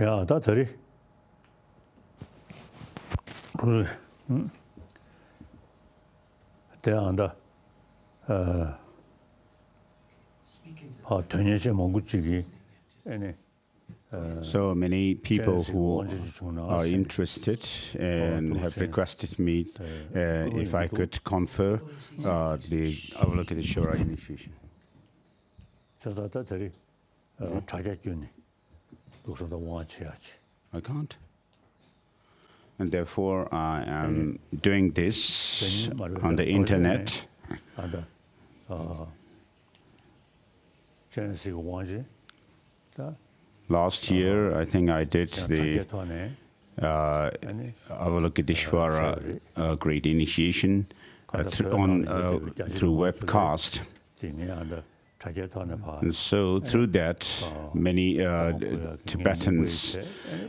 Yeah, that's it. So many people who are interested and have requested me if I could confer the Avalokiteshvara initiation. I can't. And therefore, I am doing this on the internet. Last year, I think I did the Avalokiteshvara Great Initiation through webcast. And so through that, many Tibetans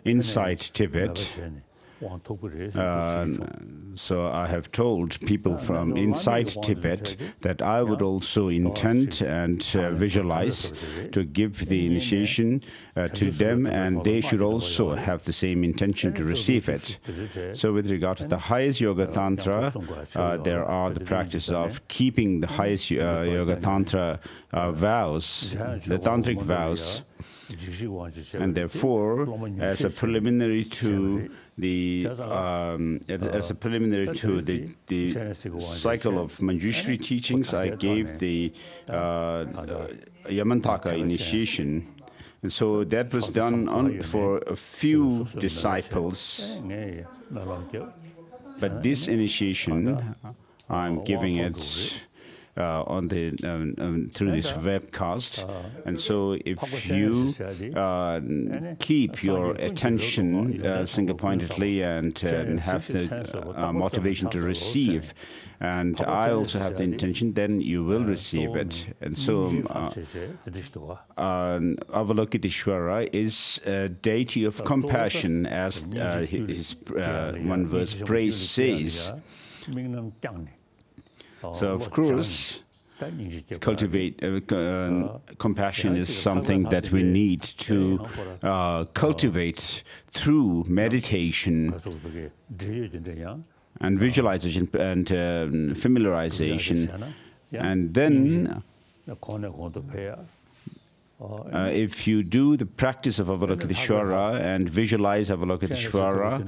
inside Tibet, so I have told people from inside Tibet that I would also intend and visualize to give the initiation to them, and they should also have the same intention to receive it. So with regard to the highest Yoga Tantra, there are the practice of keeping the highest Yoga Tantra vows, the tantric vows. And therefore, as a preliminary to the cycle of Manjushri teachings, I gave the Yamantaka initiation. And so that was done for a few disciples. But this initiation, I'm giving it on the through this webcast, and so if you keep your attention single-pointedly and have the motivation to receive, and I also have the intention, then you will receive it. And so Avalokiteshvara is a deity of compassion, as his one verse praise says. So, of course, cultivate compassion is something that we need to cultivate through meditation and visualization and familiarization. And then, if you do the practice of Avalokiteshvara and visualize Avalokiteshvara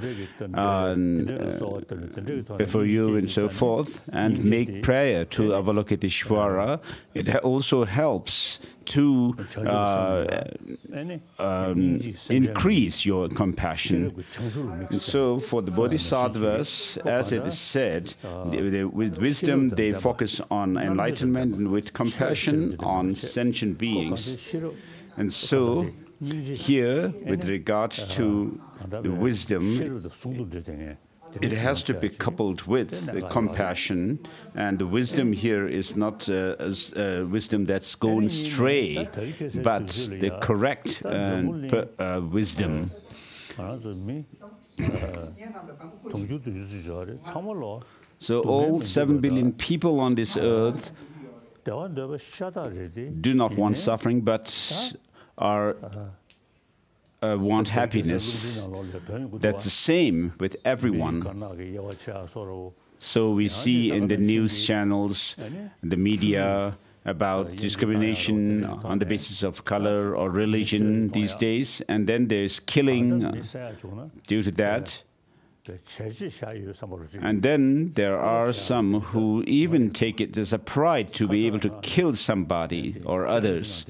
before you and so forth, and make prayer to Avalokiteshvara, it also helps to increase your compassion. And so for the bodhisattvas, as it is said, with wisdom they focus on enlightenment, and with compassion on sentient beings. And so here, with regards to the wisdom, it has to be coupled with the compassion, and the wisdom here is not wisdom that's gone stray, but the correct wisdom. So all 7 billion people on this earth do not want suffering, but want happiness. That's the same with everyone. So we see in the news channels, the media, about discrimination on the basis of color or religion these days, and then there's killing due to that. And then there are some who even take it as a pride to be able to kill somebody or others.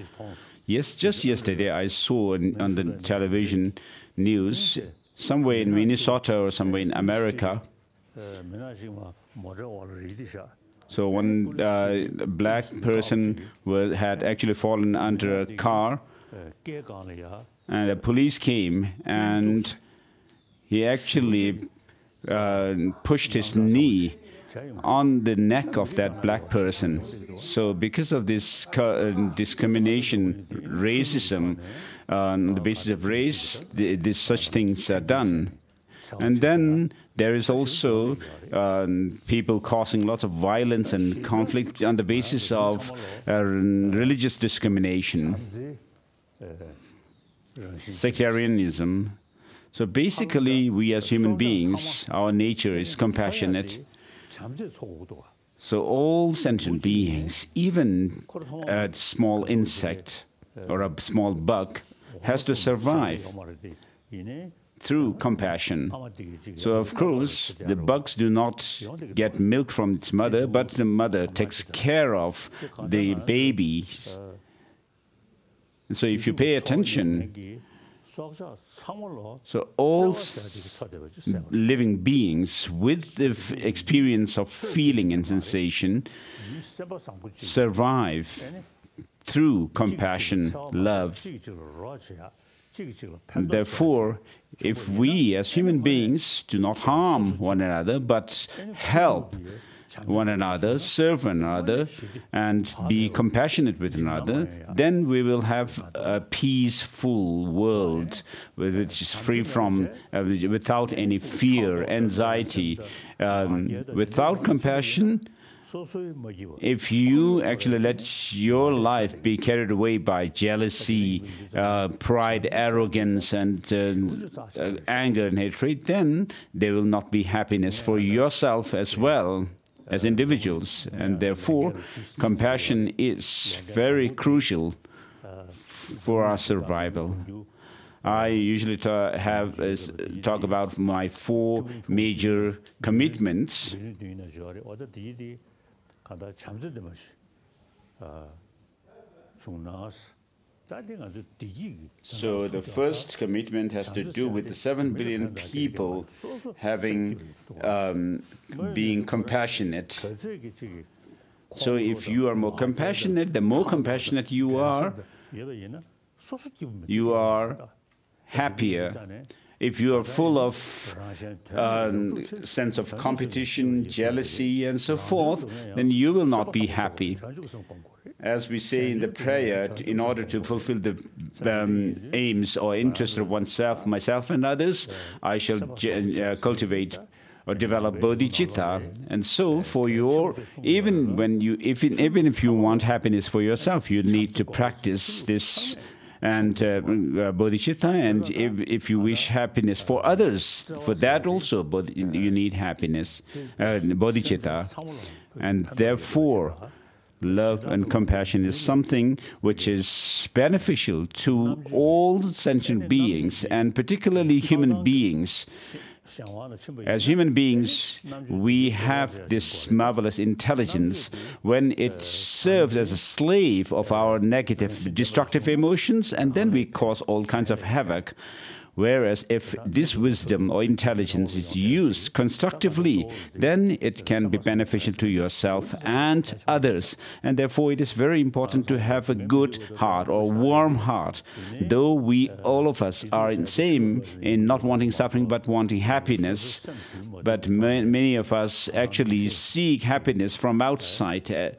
Yes, just yesterday I saw on the television news, somewhere in Minnesota or somewhere in America, so one black person had actually fallen under a car, and the police came, and he actually pushed his knee on the neck of that black person. So because of this discrimination, racism, on the basis of race, such things are done. And then there is also people causing lots of violence and conflict on the basis of religious discrimination. sectarianism. So basically, we as human beings, our nature is compassionate. So all sentient beings, even a small insect or a small bug, has to survive through compassion. So of course, the bugs do not get milk from its mother, but the mother takes care of the baby. And so if you pay attention, so all living beings with the experience of feeling and sensation survive through compassion, love. And therefore, if we as human beings do not harm one another, but help one another, serve one another, and be compassionate with another, then we will have a peaceful world which is free from, without any fear, anxiety. Without compassion, if you actually let your life be carried away by jealousy, pride, arrogance, and anger and hatred, then there will not be happiness for yourself as well as individuals. And therefore, compassion is very crucial for our survival. I usually talk about my 4 major commitments. So the first commitment has to do with the 7 billion people being compassionate. So if you are more compassionate, the more compassionate you are happier. If you are full of sense of competition, jealousy, and so forth, then you will not be happy. As we say in the prayer, in order to fulfill the aims or interests of oneself, myself, and others, I shall cultivate or develop bodhichitta. And so, for even if you want happiness for yourself, you need to practice this and bodhichitta, and if you wish happiness for others, for that also you need happiness, bodhichitta. And therefore, love and compassion is something which is beneficial to all sentient beings, and particularly human beings. As human beings, we have this marvelous intelligence when it serves as a slave of our negative, destructive emotions, and then we cause all kinds of havoc. Whereas if this wisdom or intelligence is used constructively, then it can be beneficial to yourself and others. And therefore it is very important to have a good heart or warm heart. Though we, all of us, are the same in not wanting suffering but wanting happiness, but many of us actually seek happiness from outside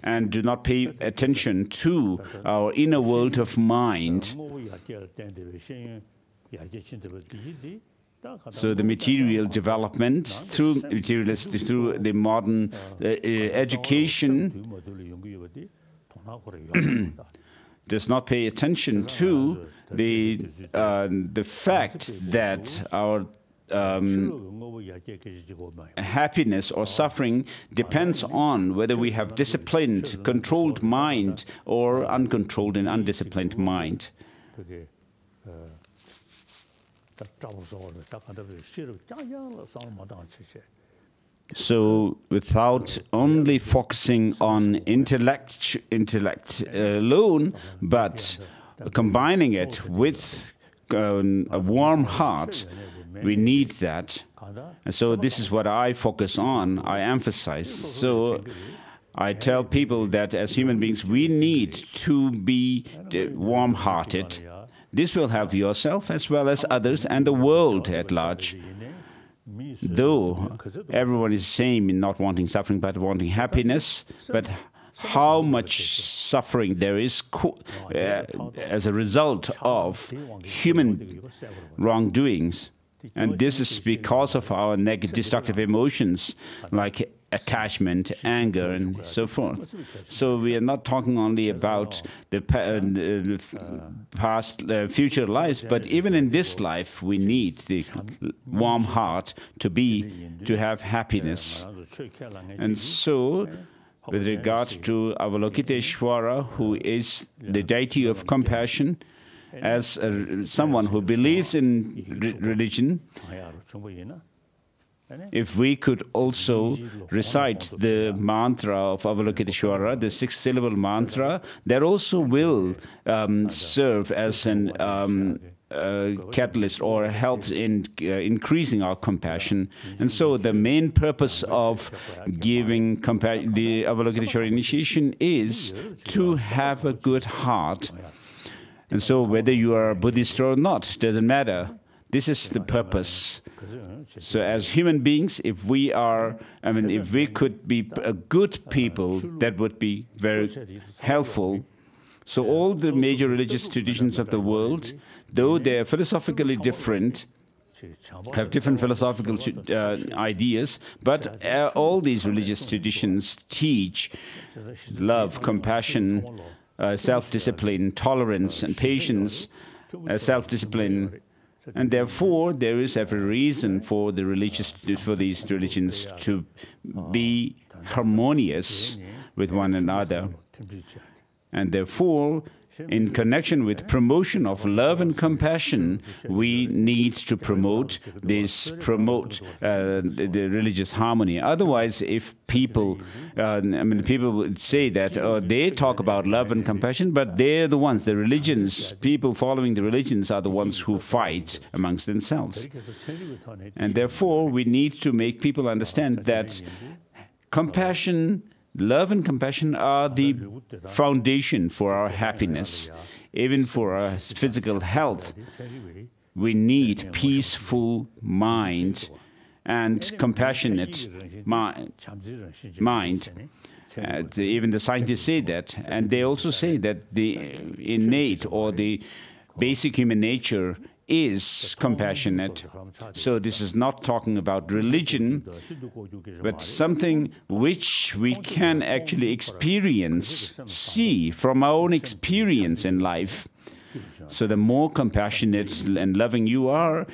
and do not pay attention to our inner world of mind. So the material development through the modern education does not pay attention to the fact that our happiness or suffering depends on whether we have disciplined, controlled mind or uncontrolled and undisciplined mind. So without only focusing on intellect alone, but combining it with a warm heart, we need that. And so this is what I focus on, I emphasize. So I tell people that as human beings, we need to be warm-hearted. This will help yourself as well as others and the world at large. Though everyone is the same in not wanting suffering but wanting happiness, but how much suffering there is as a result of human wrongdoings. And this is because of our negative, destructive emotions, like attachment, anger, and so forth. So we are not talking only about the past, future lives, but even in this life, we need the warm heart to have happiness. And so, with regard to Avalokiteshvara, who is the deity of compassion, as someone who believes in religion, if we could also recite the mantra of Avalokiteshvara, the 6-syllable mantra, that also will serve as an catalyst or help in increasing our compassion. And so the main purpose of giving the Avalokiteshvara initiation is to have a good heart. And so whether you are a Buddhist or not, doesn't matter. This is the purpose. So as human beings, if we could be good people, that would be very helpful. So all the major religious traditions of the world, though they are philosophically different, have different philosophical ideas, but all these religious traditions teach love, compassion, self-discipline, tolerance, and patience, self-discipline. And therefore, there is every reason for these religions to be harmonious with one another. And therefore, in connection with promotion of love and compassion, we need to promote the religious harmony. Otherwise, if people, people would say that they talk about love and compassion, but they're the ones, the religions, people following the religions are the ones who fight amongst themselves. And therefore, we need to make people understand that compassion, love and compassion are the foundation for our happiness. Even for our physical health, we need peaceful mind and compassionate mind. Even the scientists say that. And they also say that the innate or the basic human nature is compassionate. So this is not talking about religion, but something which we can actually experience, see from our own experience in life. So the more compassionate and loving you are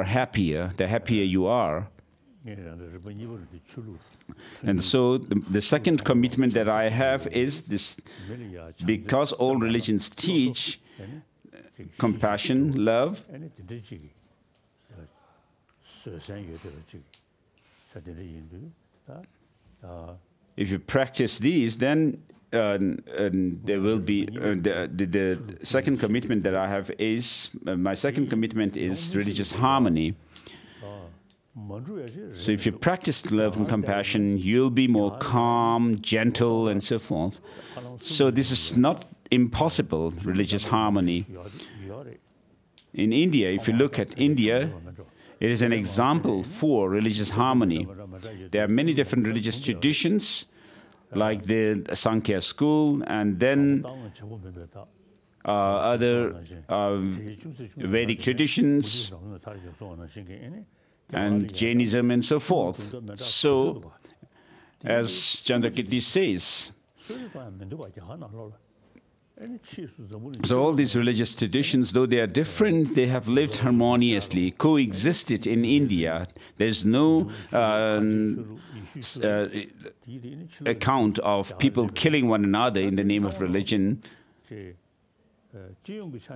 happier, the happier you are. And so the second commitment that I have is this: because all religions teach compassion, love, if you practice these, then there will be the second commitment that I have is my second commitment is religious harmony. So if you practice love and compassion, you'll be more calm, gentle, and so forth. So this is not impossible, religious harmony. In India, if you look at India, it is an example for religious harmony. There are many different religious traditions, like the Sankhya school, and then other Vedic traditions, and Jainism, and so forth. So, as Chandrakirti says, so all these religious traditions, though they are different, they have lived harmoniously, coexisted in India. There's no account of people killing one another in the name of religion.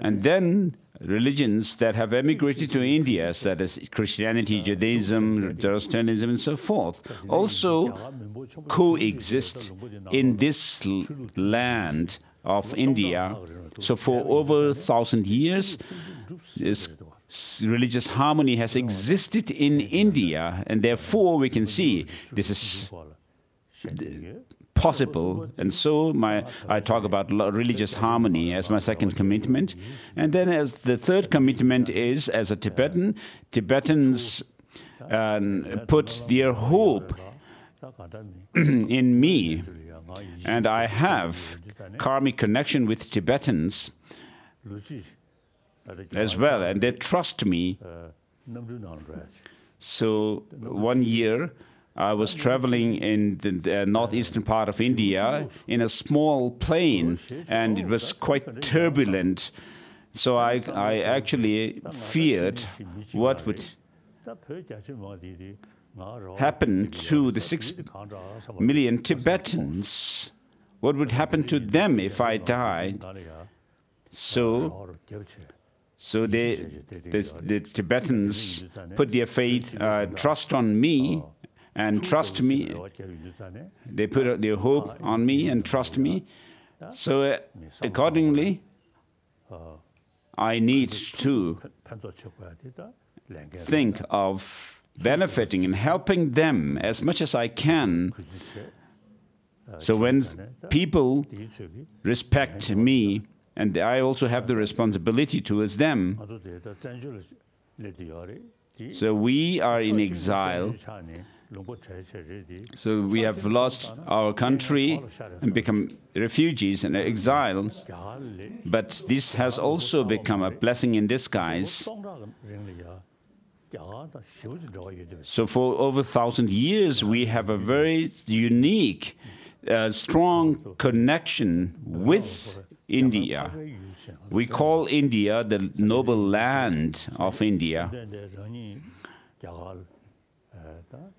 And then religions that have emigrated to India, such as Christianity, Judaism, Zoroastrianism, and so forth, also coexist in this land of India. So for over 1,000 years, this religious harmony has existed in India, and therefore we can see this is possible. And so I talk about religious harmony as my second commitment. And then as the third commitment is, as a Tibetan, Tibetans put their hope in me. And I have karmic connection with Tibetans as well, and they trust me. So one year I was traveling in the northeastern part of India in a small plane, and it was quite turbulent. So I actually feared what would happen to the 6 million Tibetans. What would happen to them if I died? So the Tibetans put their faith, trust on me, and trust me. They put their hope on me and trust me. So accordingly, I need to think of benefiting and helping them as much as I can. So when people respect me, and I also have the responsibility towards them. So we are in exile. So we have lost our country and become refugees and exiles. But this has also become a blessing in disguise. So for over 1,000 years, we have a very unique, strong connection with India. We call India the noble land of India.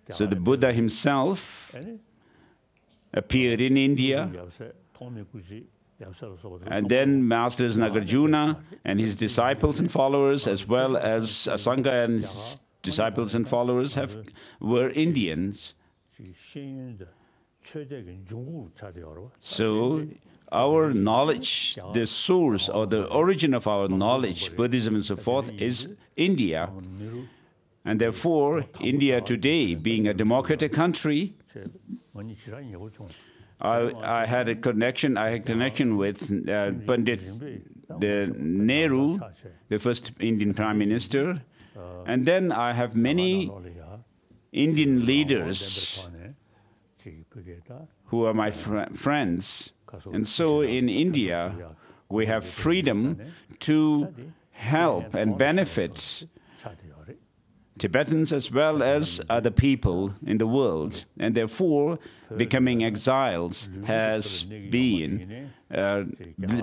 So the Buddha himself appeared in India, and then Masters Nagarjuna and his disciples and followers, as well as Asanga and his disciples and followers, were Indians. So our knowledge, the source or the origin of our knowledge, Buddhism and so forth, is India. And therefore, India today, being a democratic country, I had a connection. I had connection with Pandit Nehru, the first Indian Prime Minister, and then I have many Indian leaders who are my friends. And so in India, we have freedom to help and benefit Tibetans as well as other people in the world. And therefore, becoming exiles has been a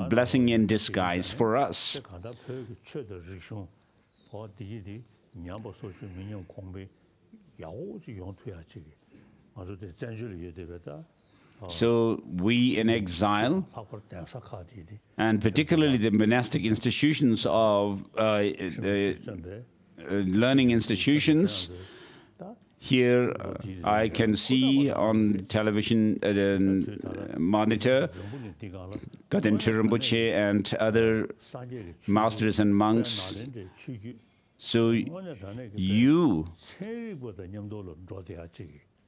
blessing in disguise for us. So we in exile, and particularly the monastic institutions of learning institutions, here I can see on television monitor Gaden Rinpoche and other masters and monks. So you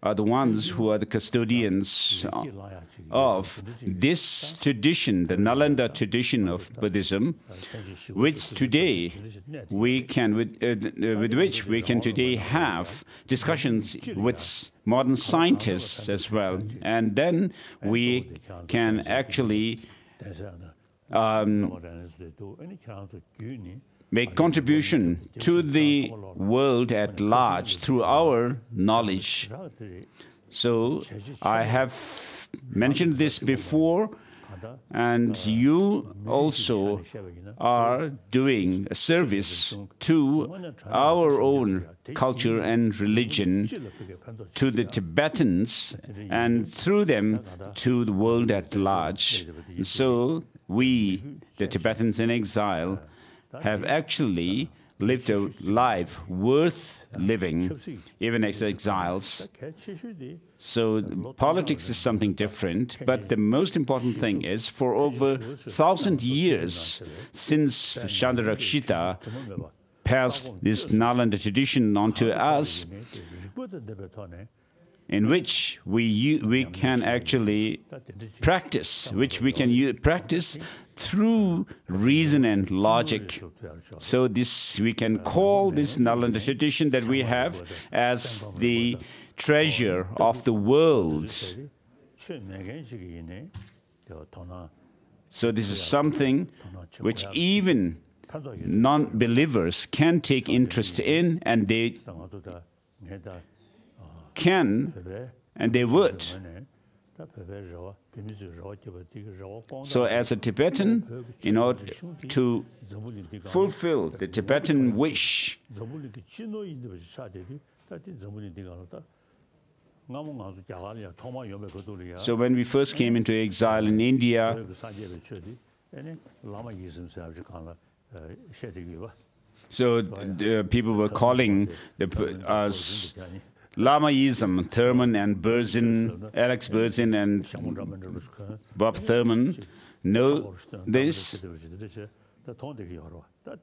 are the ones who are the custodians of this tradition, the Nalanda tradition of Buddhism, which today we can, with which we can today have discussions with modern scientists as well, and then we can actually make contribution to the world at large through our knowledge. So I have mentioned this before, and you also are doing a service to our own culture and religion, to the Tibetans, and through them to the world at large. So we, the Tibetans in exile, have actually lived a life worth living, even as exiles. So politics is something different, but the most important thing is, for over 1,000 years since Chandrarakshita passed this Nalanda tradition on to us, in which we can actually practice, practice through reason and logic. So we can call this Nalanda tradition that we have as the treasure of the world. So this is something which even non-believers can take interest in, and can and they would. So as a Tibetan, in order to fulfill the Tibetan wish, so when we first came into exile in India, so people were calling us Lamaism, Thurman and Berzin, Alex Berzin and Bob Thurman know this.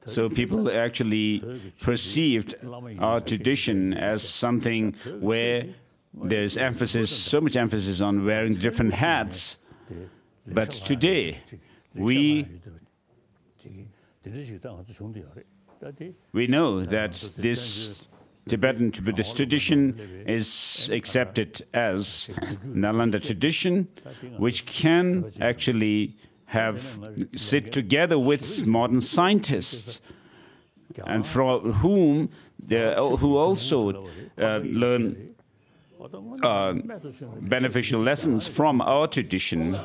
So people actually perceived our tradition as something where there's emphasis, so much emphasis on wearing different hats. But today, we know that this Tibetan Buddhist tradition is accepted as Nalanda tradition, which can actually sit together with modern scientists, and from who also learn beneficial lessons from our tradition.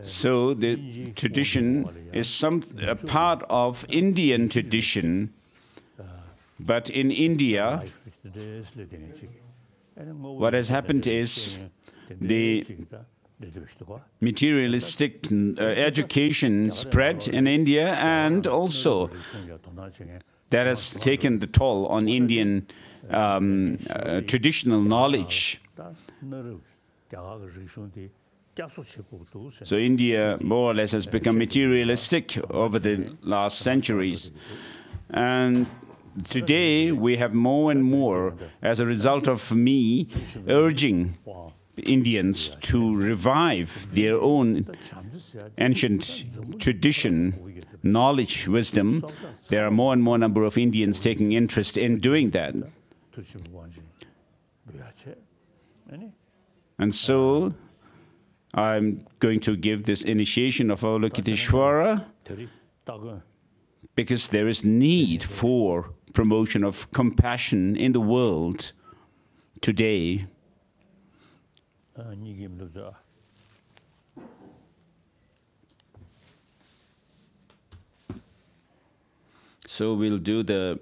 So the tradition is a part of Indian tradition, but in India, what has happened is the materialistic education spread in India, and also that has taken the toll on Indian traditional knowledge. So India more or less has become materialistic over the last centuries. And today we have more and more, as a result of me urging Indians to revive their own ancient tradition, knowledge, wisdom. There are more and more number of Indians taking interest in doing that. And so I'm going to give this initiation of Avalokiteshvara because there is need for promotion of compassion in the world today. So we'll do the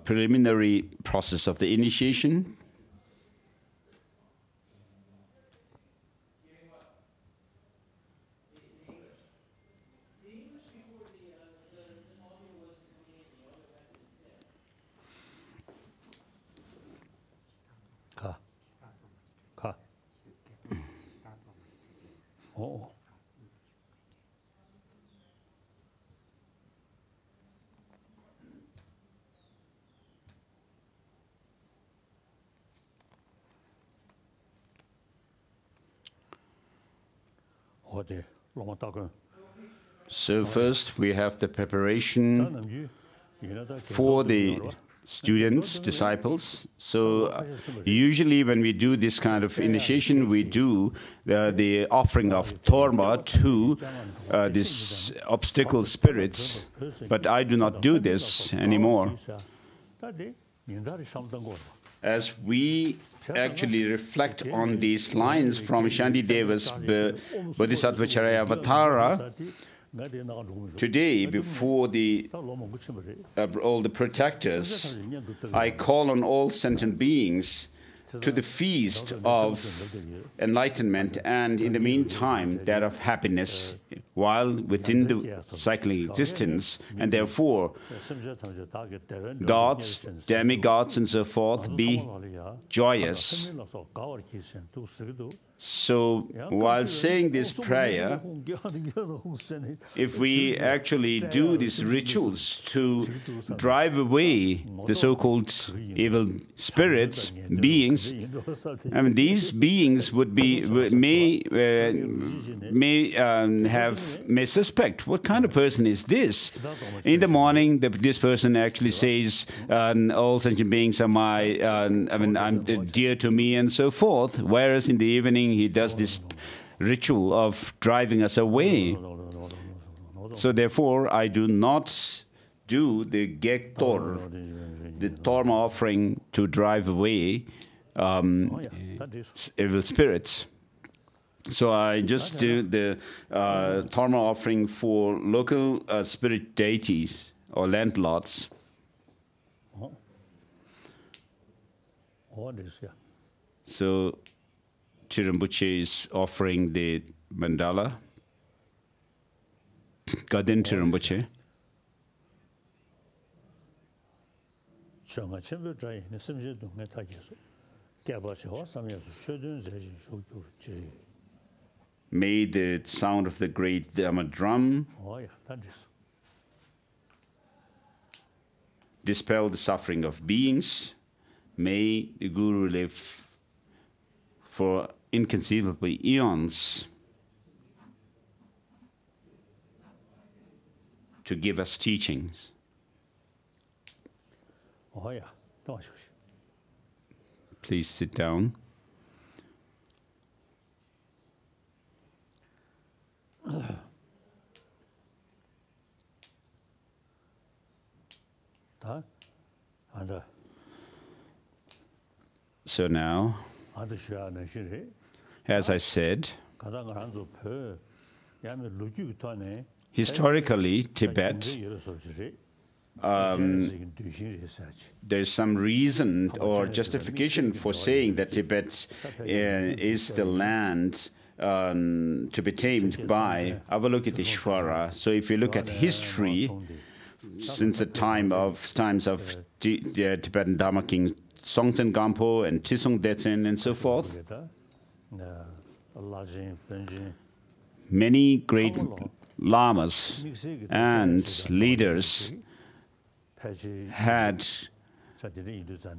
preliminary process of the initiation. Oh. So first we have the preparation for the students, disciples. So usually when we do this kind of initiation, we do the offering of torma to these obstacle spirits, but I do not do this anymore. As we actually reflect on these lines from Shantideva's Bodhisattva Charyavatara, today, before all the protectors, I call on all sentient beings to the feast of enlightenment and, in the meantime, that of happiness, while within the cycling existence. And therefore, gods, demigods, and so forth, be joyous. So, while saying this prayer, if we actually do these rituals to drive away the so-called evil spirits, beings, I mean, these beings may suspect, what kind of person is this? In the morning, this person actually says, all sentient beings are I'm dear to me, and so forth. Whereas in the evening, he does this ritual of driving us away. So therefore, I do not do the Gek Tor, the Torma offering to drive away evil spirits. So I just do the Torma offering for local spirit deities or landlords. So Rinpoche is offering the mandala. Gadin Rinpoche. May the sound of the great Dharma drum dispel the suffering of beings. May the Guru live for inconceivable eons to give us teachings. Please sit down. So now, as I said, historically, Tibet, there's some reason or justification for saying that Tibet is the land to be tamed by Avalokiteshvara. So if you look at history, since the times of the Tibetan Dharma king Songtsen Gampo and Tisung Detsen and so forth, many great lamas and leaders had,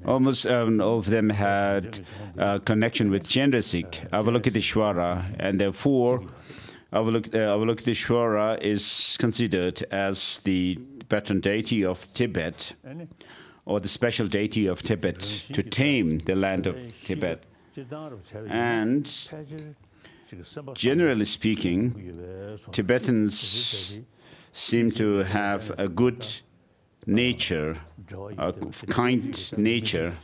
almost all of them had a connection with Chandrasik, Avalokiteshvara, and therefore Avalokiteshvara is considered as the patron deity of Tibet, or the special deity of Tibet, to tame the land of Tibet. And generally speaking, Tibetans seem to have a good nature, a kind nature.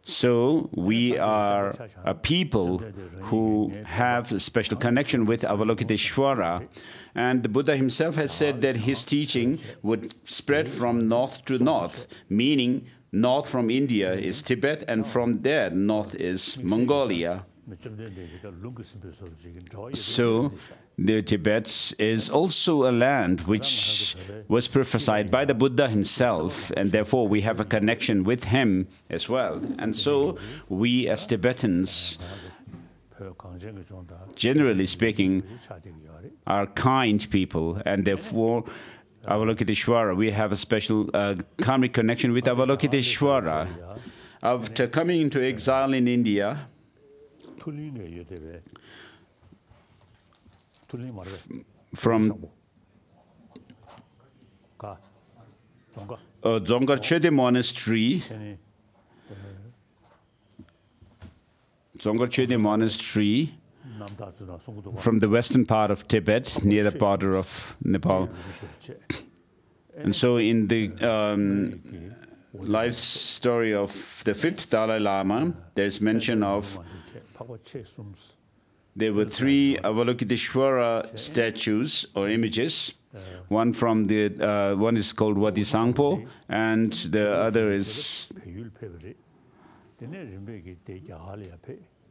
So we are a people who have a special connection with Avalokiteshvara. And the Buddha himself has said that his teaching would spread from north to north, meaning north from India is Tibet, and from there north is Mongolia. So the Tibet is also a land which was prophesied by the Buddha himself, and therefore we have a connection with him as well. And so we as Tibetans, generally speaking, are kind people, and therefore Avalokiteshvara, we have a special karmic connection with Avalokiteshvara. After coming into exile in India, from Dzongkar Chöde Monastery, from the western part of Tibet, near the border of Nepal. And so in the life story of the 5th Dalai Lama, there's mention of there were 3 Avalokiteshvara statues or images. One from the one is called Wadisangpo, and the other is.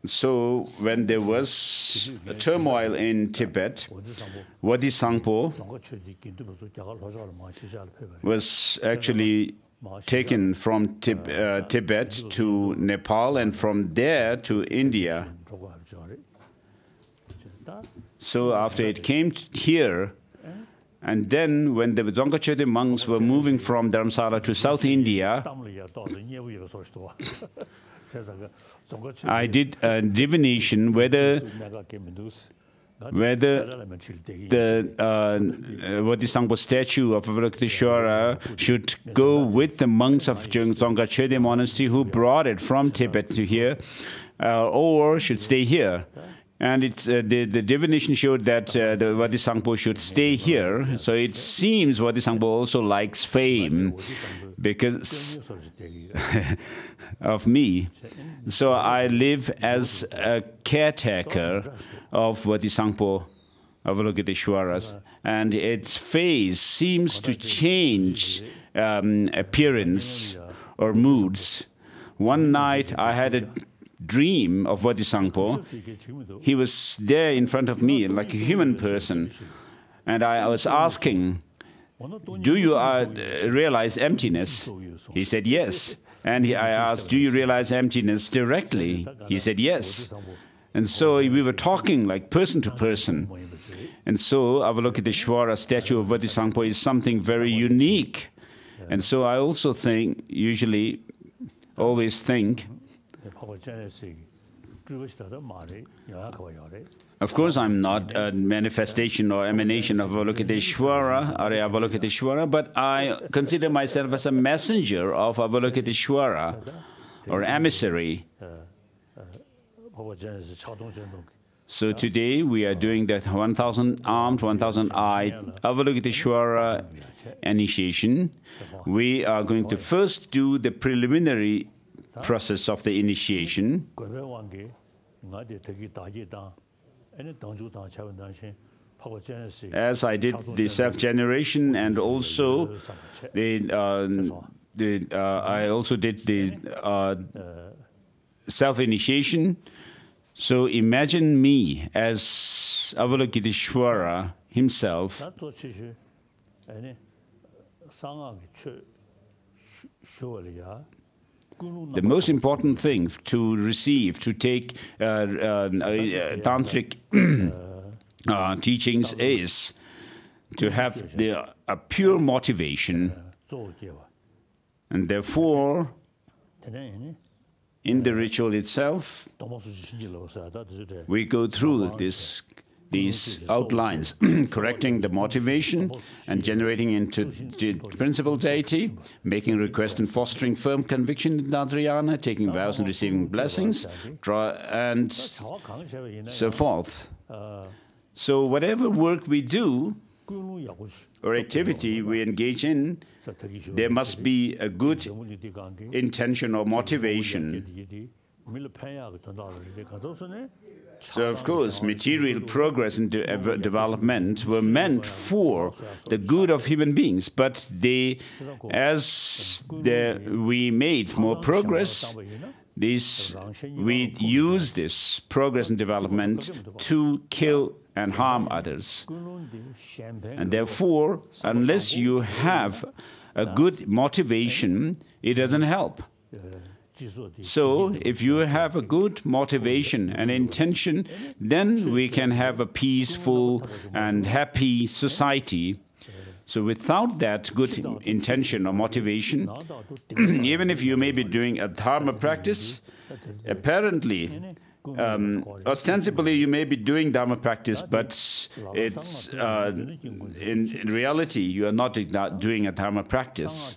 So when there was a turmoil in Tibet, Wadisangpo was actually taken from Tibet to Nepal, and from there to India. So after it came here, and then when the Dzongkar Chöde monks were moving from Dharamsala to South India, I did a divination whether the Wadisangpo statue of Avalokiteshvara should go with the monks of Dzongkar Chöde Monastery who brought it from Tibet to here, or should stay here. And it's, the divination showed that the Bodhisattva should stay here. So it seems Bodhisattva also likes fame because of me. So I live as a caretaker of Bodhisattva Avalokiteshvara's, and its face seems to change appearance or moods. One night I had a dream of Bodhisattva. He was there in front of me like a human person, and I was asking, do you realize emptiness? He said yes. And I asked, do you realize emptiness directly? He said yes. And so we were talking like person to person. And so Avalokiteshvara statue of Bodhisattva is something very unique. And so I also think, usually, always think, of course, I'm not a manifestation or emanation of Avalokiteshvara, but I consider myself as a messenger of Avalokiteshvara, or emissary. So today we are doing that 1,000 armed, 1,000 eyed Avalokiteshvara initiation. We are going to first do the preliminary process of the initiation. As I did the self-generation, and also I also did the self-initiation. So imagine me as Avalokiteshvara himself. The most important thing to receive, to take tantric teachings is to have a pure motivation. And therefore, in the ritual itself, we go through these outlines, correcting the motivation and generating into the principal deity, making request and fostering firm conviction in Dharana, taking vows and receiving blessings, and so forth. So whatever work we do or activity we engage in, there must be a good intention or motivation. So, of course, material progress and development were meant for the good of human beings, but we made more progress, we use this progress and development to kill and harm others. And therefore, unless you have a good motivation, it doesn't help. So, if you have a good motivation and intention, then we can have a peaceful and happy society. So, without that good intention or motivation, even if you may be doing a Dharma practice, apparently, ostensibly you may be doing Dharma practice, but it's in reality you are not doing a Dharma practice.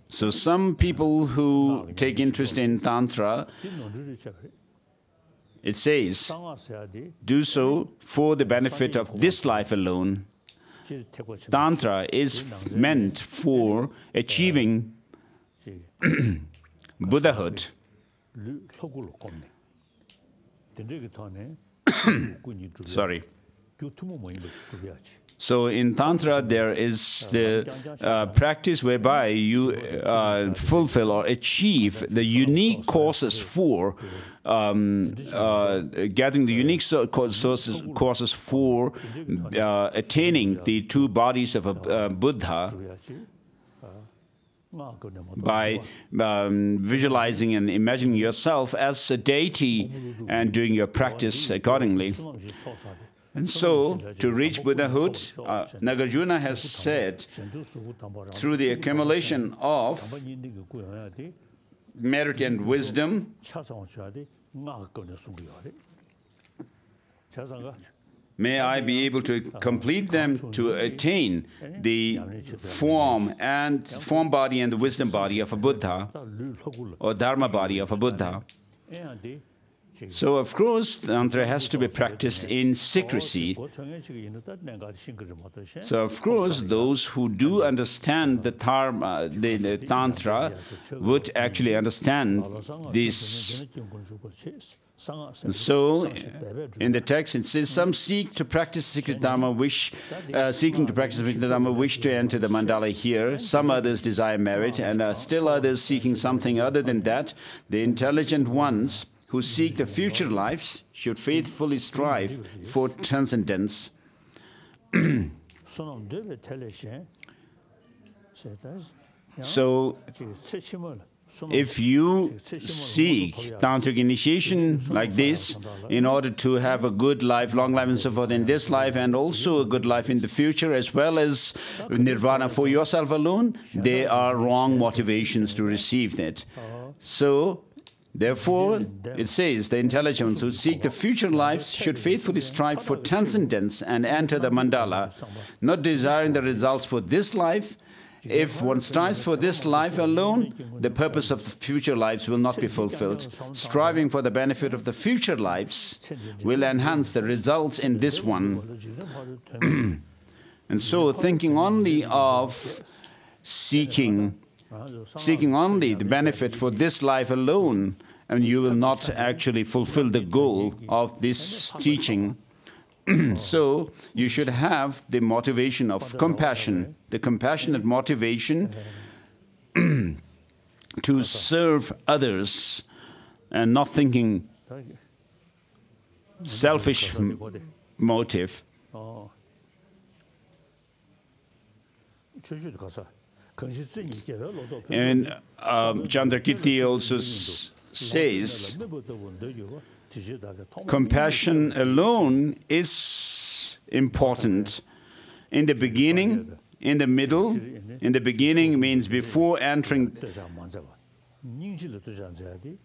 So some people who take interest in Tantra, it says, do so for the benefit of this life alone. Tantra is meant for achieving Buddhahood. Sorry. So in Tantra, there is the practice whereby you fulfill or achieve the unique causes for gathering the unique causes for attaining the two bodies of a Buddha by visualizing and imagining yourself as a deity and doing your practice accordingly. And so, to reach Buddhahood, Nagarjuna has said, through the accumulation of merit and wisdom, may I be able to complete them to attain the form body and the wisdom body of a Buddha, or Dharma body of a Buddha. So, of course, Tantra has to be practiced in secrecy. So, of course, those who do understand the Dharma, the Tantra, would actually understand this. So, in the text it says, some seek to practice secret Dharma, seeking to practice secret Dharma, wish to enter the mandala here. Some others desire merit, and still others seeking something other than that. The intelligent ones who seek the future lives should faithfully strive for transcendence. So, if you seek tantric initiation like this in order to have a good life, long life and so forth in this life, and also a good life in the future, as well as nirvana for yourself alone, they are wrong motivations to receive it. So, therefore, it says, the intelligent ones who seek the future lives should faithfully strive for transcendence and enter the mandala, not desiring the results for this life. If one strives for this life alone, the purpose of the future lives will not be fulfilled. Striving for the benefit of the future lives will enhance the results in this one. And so, thinking only of seeking only the benefit for this life alone, and you will not actually fulfill the goal of this teaching. So, you should have the motivation of compassion, the compassionate motivation to serve others, and not thinking selfish motive. And Chandrakirti also says, compassion alone is important. In the beginning, in the middle, in the beginning means before entering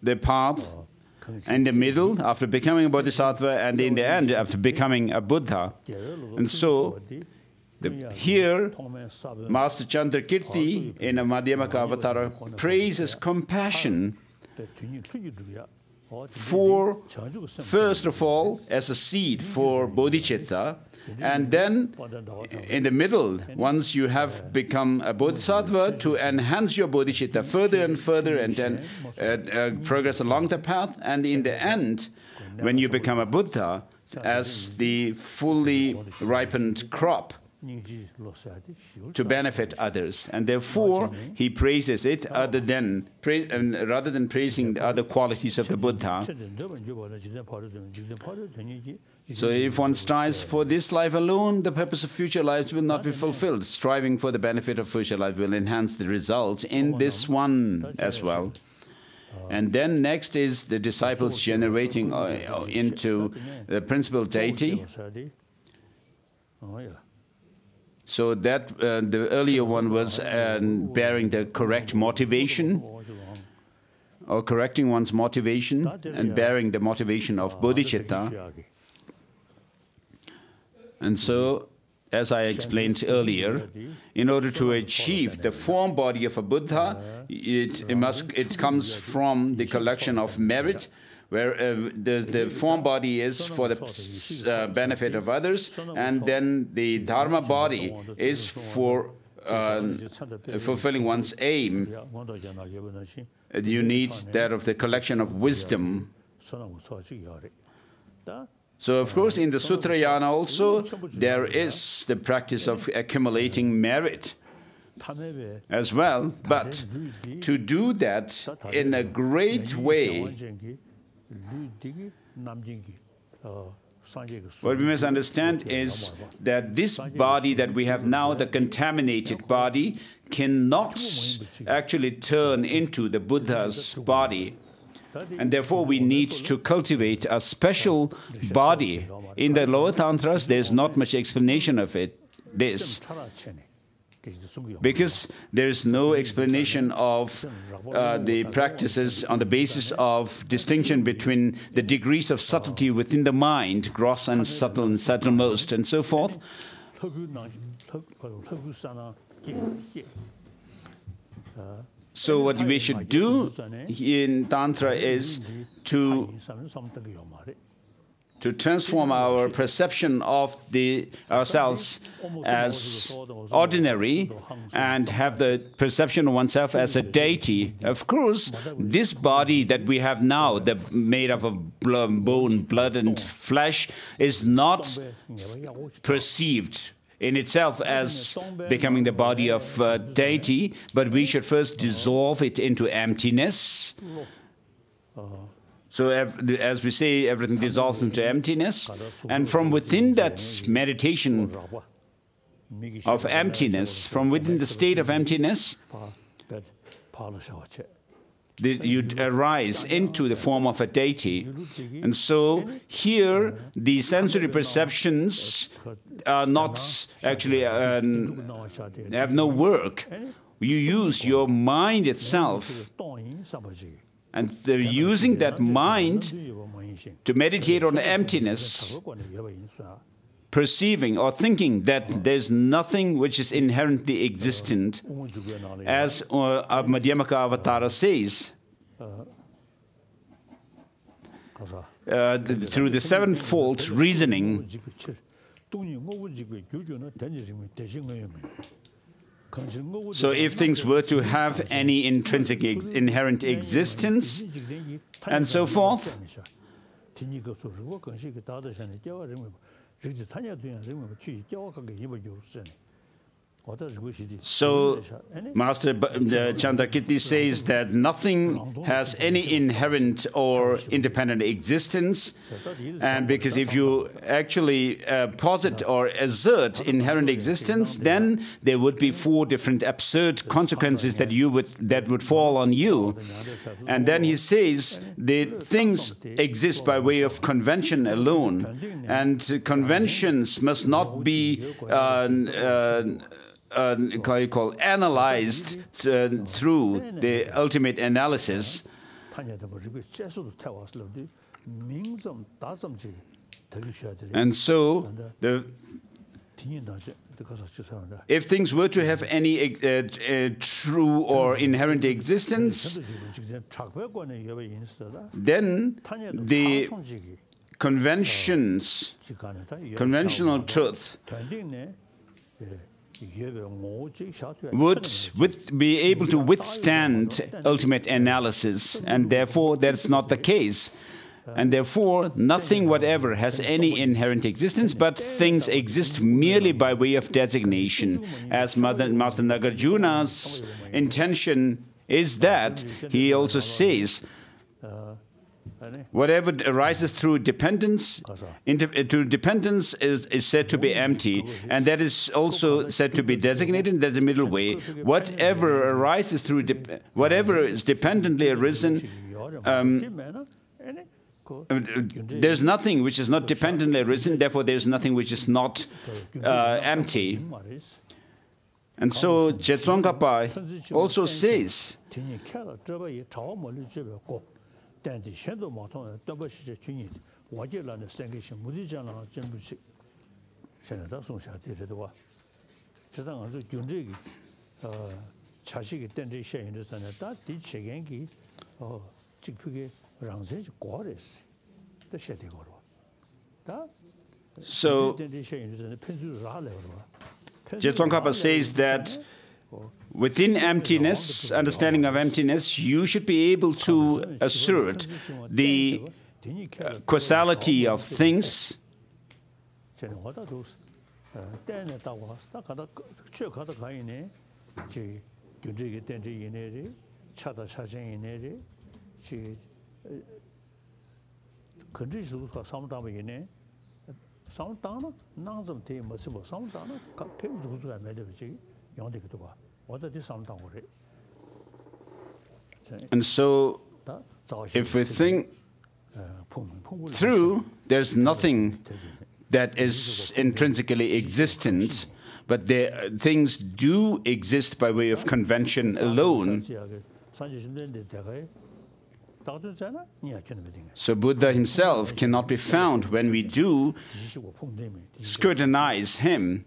the path, in the middle, after becoming a bodhisattva, and in the end, after becoming a Buddha. And so, here, Master Chandrakirti in a Madhyamaka Avatara praises compassion for, first of all, as a seed for bodhichitta, and then in the middle, once you have become a bodhisattva, to enhance your bodhichitta further and further, and then progress along the path, and in the end, when you become a Buddha, as the fully ripened crop, to benefit others, and therefore he praises it rather than praising the other qualities of the Buddha. So if one strives for this life alone, the purpose of future lives will not be fulfilled. Striving for the benefit of future life will enhance the results in this one as well. And then next is the disciples generating into the principal deity. So that the earlier one was bearing the correct motivation, or correcting one's motivation, and bearing the motivation of bodhicitta. And so, as I explained earlier, in order to achieve the form body of a Buddha, it comes from the collection of merit, where the form body is for the benefit of others, and then the Dharma body is for fulfilling one's aim. You need that of the collection of wisdom. So, of course, in the Sutrayana also, there is the practice of accumulating merit as well, but to do that in a great way, what we must understand is that this body that we have now, the contaminated body, cannot actually turn into the Buddha's body. And therefore, we need to cultivate a special body. In the lower tantras, there's not much explanation of this. Because there's no explanation of the practices on the basis of distinction between the degrees of subtlety within the mind, gross and subtlemost, and so forth. So what we should do in Tantra is to transform our perception of ourselves as ordinary and have the perception of oneself as a deity. Of course, this body that we have now, made up of bone, blood, and flesh, is not perceived in itself as becoming the body of deity, but we should first dissolve it into emptiness. So as we say, everything dissolves into emptiness, and from within that meditation of emptiness, from within the state of emptiness, you arise into the form of a deity. And so here, the sensory perceptions are not actually, have no work. You use your mind itself, and using that mind to meditate on emptiness, perceiving or thinking that there's nothing which is inherently existent, as Madhyamaka Avatara says, through the sevenfold reasoning. So if things were to have any intrinsic inherent existence and so forth, so Master Chandrakirti says that nothing has any inherent or independent existence, and because if you actually posit or assert inherent existence, then there would be 4 different absurd consequences that would fall on you. And then he says the things exist by way of convention alone, and conventions must not be analyzed through the ultimate analysis. And so, if things were to have any true or inherent existence, then the conventional truth would be able to withstand ultimate analysis, and therefore that's not the case. And therefore, nothing whatever has any inherent existence, but things exist merely by way of designation. As Master Nagarjuna's intention is that, he also says, whatever arises through dependence, is said to be empty, and that is also said to be designated. That's the middle way. Whatever arises through, whatever is dependently arisen, there's nothing which is not dependently arisen. Therefore, there's nothing which is not empty. And so Tsongkhapa also says, so Tsongkhapa says that within emptiness, understanding of emptiness, you should be able to assert the causality of things, and so if we think through, there's nothing that is intrinsically existent, but things do exist by way of convention alone. So Buddha himself cannot be found when we do scrutinize him.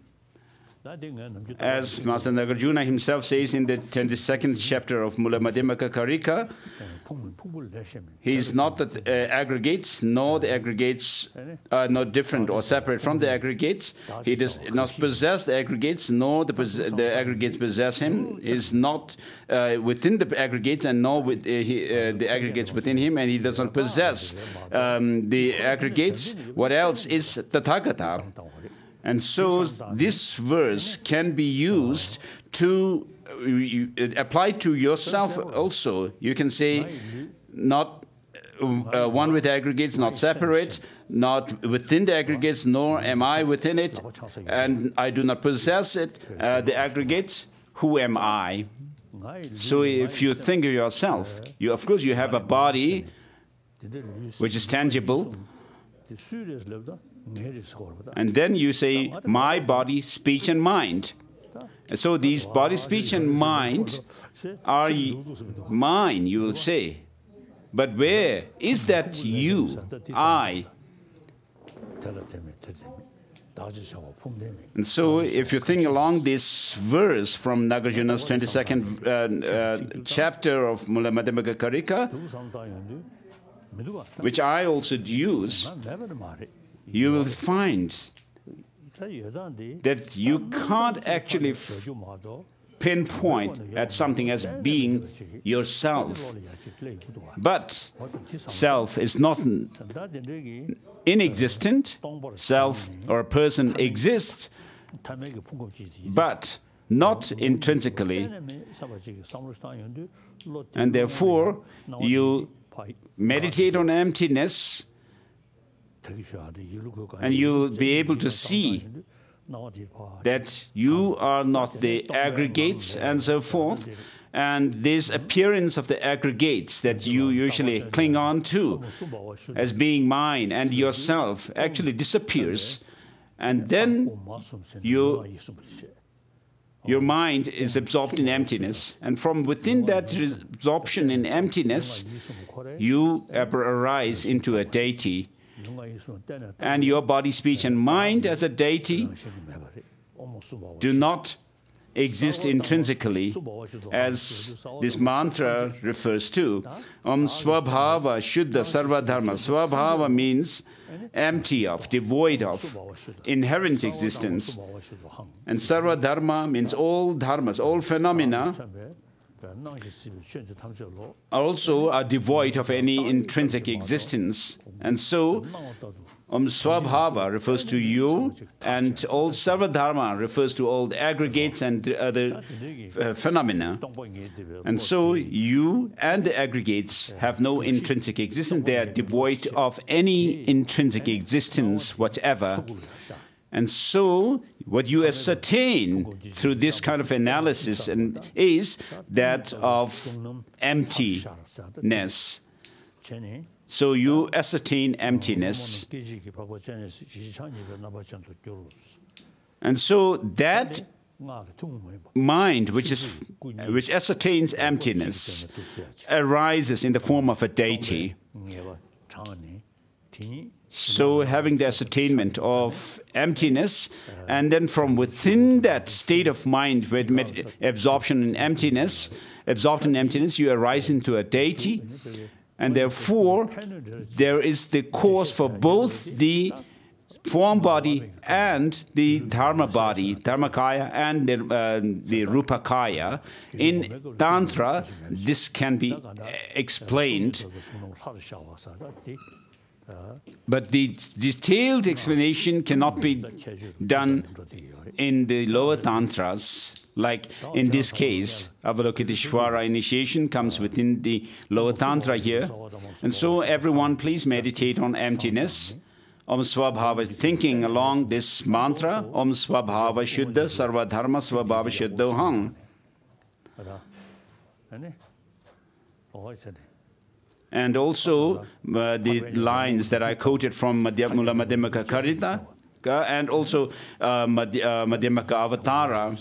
As Master Nagarjuna himself says in the 22nd chapter of Mula Madhyamaka Karika, he is not the aggregates, nor the aggregates are not different or separate from the aggregates. He does not possess the aggregates, nor the aggregates possess him. He is not within the aggregates, and nor with, the aggregates within him, and he does not possess the aggregates. What else is Tathagata? And so this verse can be used to apply to yourself also. You can say, not one with aggregates, not separate, not within the aggregates, nor am I within it, and I do not possess it, the aggregates. Who am I? So if you think of yourself, of course you have a body which is tangible, and then you say, my body, speech, and mind. So these body, speech, and mind are mine, you will say. But where is that you, I? And so if you think along this verse from Nagarjuna's 22nd chapter of Mula Madhyamaka Karika, which I also use, you will find that you can't actually pinpoint at something as being yourself. But self is not inexistent. Self or a person exists, but not intrinsically. And therefore, you meditate on emptiness, and you'll be able to see that you are not the aggregates and so forth, and this appearance of the aggregates that you usually cling on to as being mine and yourself actually disappears, and then your mind is absorbed in emptiness, and from within that absorption in emptiness, you arise into a deity. And your body, speech, and mind as a deity do not exist intrinsically, as this mantra refers to. Swabhava Shuddha Sarva Dharma. Swabhava means empty of, devoid of, inherent existence. And Sarva Dharma means all dharmas, all phenomena are devoid of any intrinsic existence. And so, Swabhava refers to you, and all Sarvadharma refers to all the aggregates and the other phenomena. And so, you and the aggregates have no intrinsic existence. They are devoid of any intrinsic existence whatever. And so, what you ascertain through this kind of analysis is that of emptiness. So you ascertain emptiness. And so that mind which ascertains emptiness arises in the form of a deity. So having the ascertainment of emptiness, and then from within that state of mind with absorption in emptiness, you arise into a deity, and therefore there is the cause for both the form body and the dharma body, dharmakaya, and the rupakaya. In Tantra, this can be explained. But the detailed explanation cannot be done in the lower tantras. Like in this case, Avalokiteshvara initiation comes within the lower tantra here. And so everyone please meditate on emptiness. Om Swabhava, thinking along this mantra, Om Swabhava Shuddha Sarva Dharma Swabhava Shuddha Hang. And also the lines that I quoted from Mula Madhyamaka Karita, and also Madhyamaka Avatara.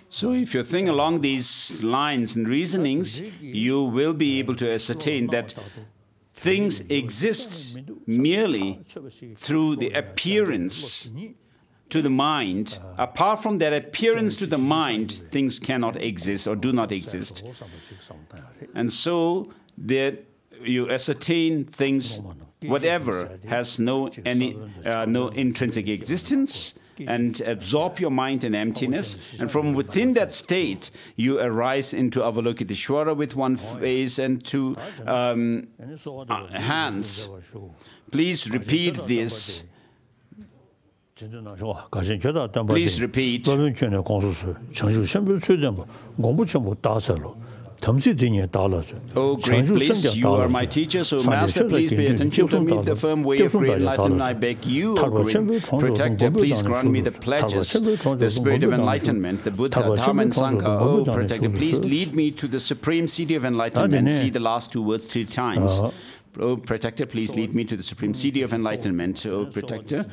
So if you think along these lines and reasonings, you will be able to ascertain that things exist merely through the appearance to the mind. Apart from that appearance to the mind, things cannot exist or do not exist. And so that you ascertain things, whatever has no intrinsic existence, and absorb your mind in emptiness. And from within that state, you arise into Avalokiteshvara with one face and two hands. Please repeat this. Please repeat. Oh, great bliss, you are my teacher, so Master, please pay attention to me, the firm way of great enlightenment. I beg you, O great protector, please grant me the pledges, the spirit of enlightenment, the Buddha, Dharma, and Sangha. Oh, protector, please lead me to the supreme city of enlightenment. See the last two words 3 times. Oh, protector, please lead me to the supreme city of enlightenment. Oh, protector,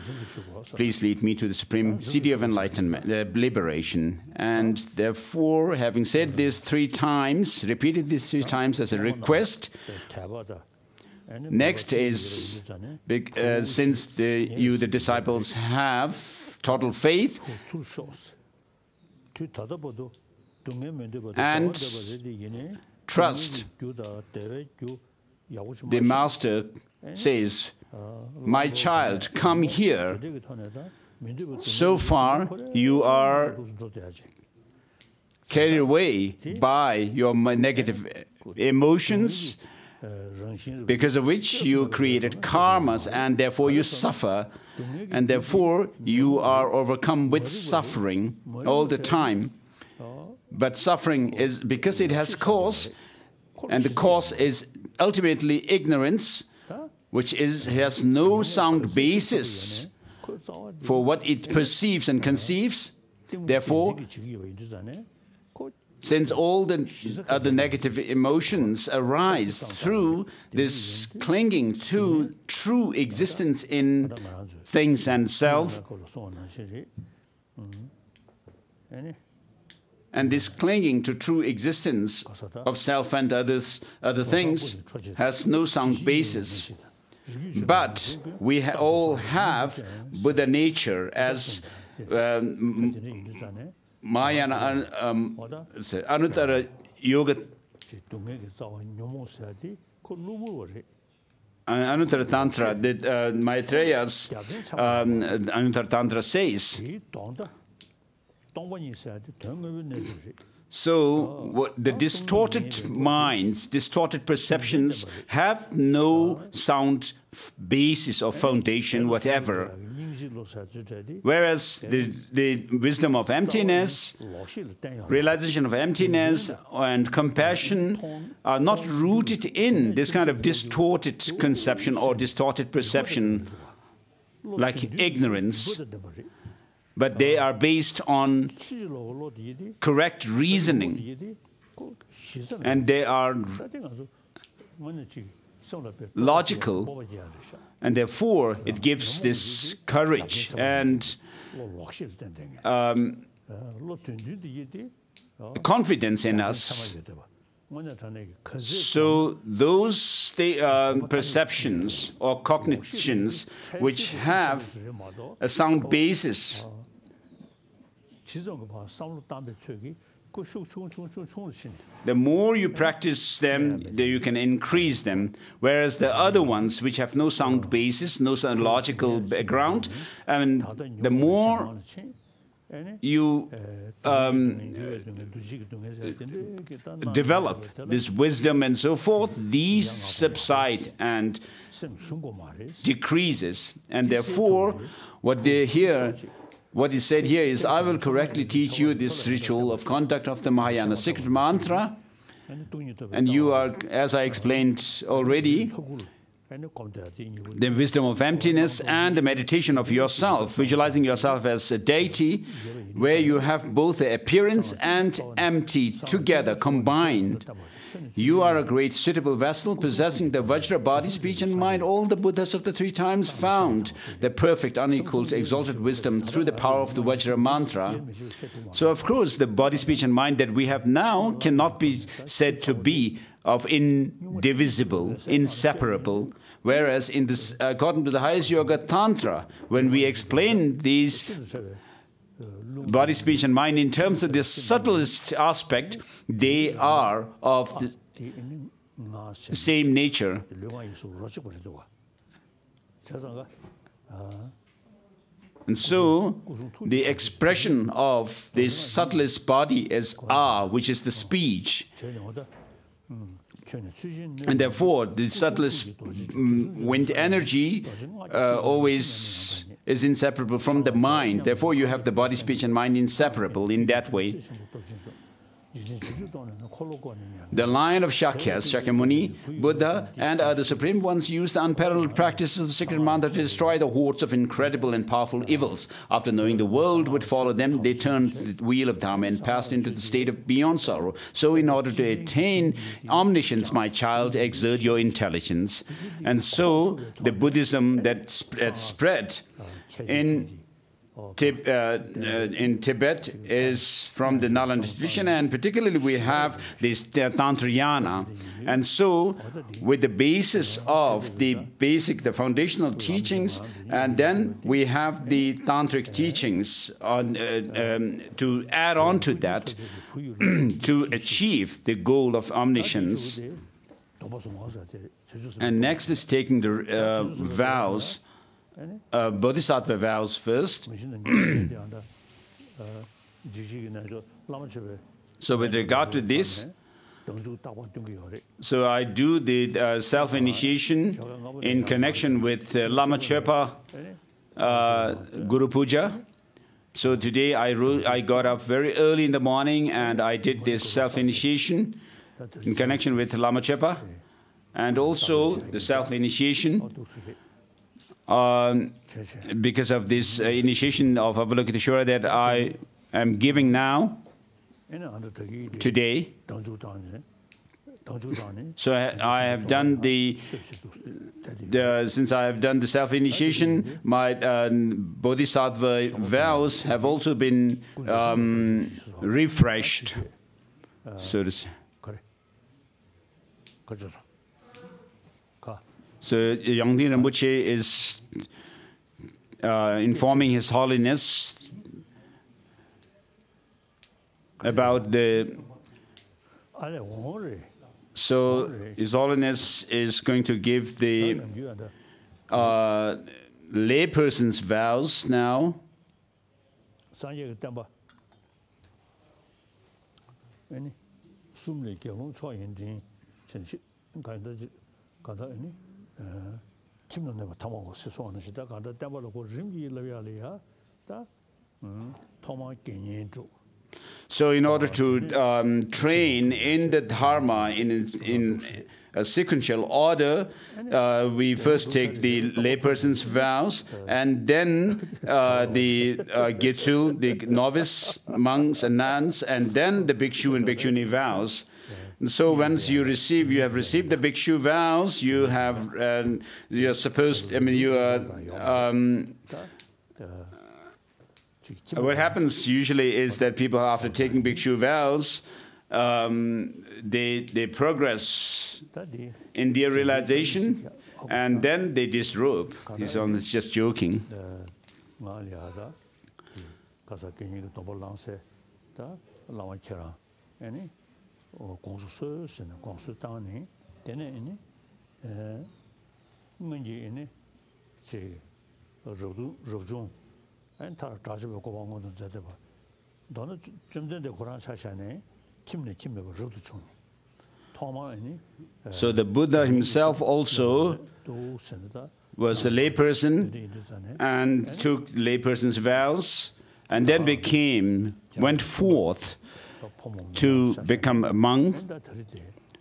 please lead me to the supreme city of enlightenment, liberation. And therefore, having said this 3 times, repeated this 3 times as a request, next is, since you, the disciples, have total faith and trust, the Master says, my child, come here. So far, you are carried away by your negative emotions, because of which you created karmas, and therefore you suffer, and therefore you are overcome with suffering all the time. But suffering is because it has cause, and the cause is ultimately ignorance, which has no sound basis for what it perceives and conceives. Therefore, since all the other negative emotions arise through this clinging to true existence in things and self, and this clinging to true existence of self and other things has no sound basis. But we all have Buddha nature as Maya Anuttara Yoga Anuttara Tantra, that Maitreya's Anuttara Tantra says. So the distorted minds, distorted perceptions have no sound basis or foundation whatever. Whereas the wisdom of emptiness, realization of emptiness and compassion are not rooted in this kind of distorted conception or distorted perception like ignorance, but they are based on correct reasoning, and they are logical, and therefore it gives this courage and confidence in us. So those perceptions or cognitions which have a sound basis, the more you practice them, you can increase them. Whereas the other ones, which have no sound basis, no sound logical background, the more you develop this wisdom and so forth, these subside and decreases. And therefore, what is said here is, I will correctly teach you this ritual of conduct of the Mahayana secret mantra, and you are, as I explained already, the wisdom of emptiness and the meditation of yourself, visualizing yourself as a deity, where you have both the appearance and empty together, combined. You are a great suitable vessel, possessing the Vajra body, speech and mind. All the Buddhas of the 3 times found the perfect, unequaled, exalted wisdom through the power of the Vajra mantra. So, of course, the body, speech and mind that we have now cannot be said to be of indivisible, inseparable, Whereas in this, according to the highest yoga tantra, when we explain these body, speech, and mind in terms of the subtlest aspect, they are of the same nature. And so, the expression of the subtlest body is which is the speech. And therefore, the subtlest wind energy always is inseparable from the mind. Therefore, you have the body, speech, and mind inseparable in that way. The Lion of Shakyas, Shakyamuni, Buddha, and other supreme ones used the unparalleled practices of the sacred mantra to destroy the hordes of incredible and powerful evils. After knowing the world would follow them, they turned the wheel of Dharma and passed into the state of beyond sorrow. So in order to attain omniscience, my child, exert your intelligence. And so the Buddhism that spread in Tibet is from the Nalanda tradition, and particularly we have this Tantrayana. And so, with the basis of the foundational teachings, and then we have the tantric teachings on, to add on to that to achieve the goal of omniscience. And next is taking the vows. Bodhisattva vows first. So with regard to this, so I do the self-initiation in connection with Lama Chepa Guru Puja. So today I got up very early in the morning and I did this self-initiation in connection with Lama Chepa, and also the self-initiation because of this initiation of Avalokiteshvara that I am giving now, today. So I have done since I have done the self-initiation, my bodhisattva vows have also been refreshed, so to say. So Yongdin Rinpoche is informing His Holiness about the... So His Holiness is going to give the layperson's vows now. So in order to train in the Dharma in a sequential order, we first take the layperson's vows, and then the Getsul, the novice, monks and nuns, and then the Bhikshu and Bhikshuni vows. So once you have received the Bhikshu vows, you are supposed, what happens usually is that people, after taking Bhikshu vows, they progress in their realization, and then they disrobe. He's just joking. So the Buddha himself also was a layperson and took layperson's vows, and then went forth to become a monk.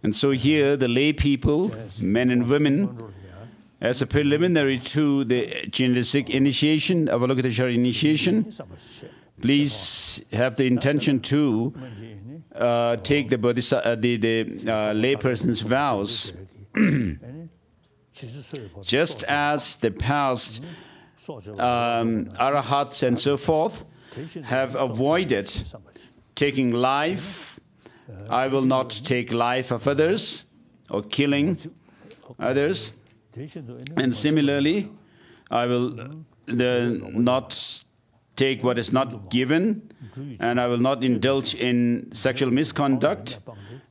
And so here the lay people, men and women, as a preliminary to the Chintasik initiation, Avalokiteshvara initiation, please have the intention to take the layperson's vows. Just as the past arahats and so forth have avoided taking life, I will not take life of others or killing others. And similarly, I will not take what is not given, and I will not indulge in sexual misconduct.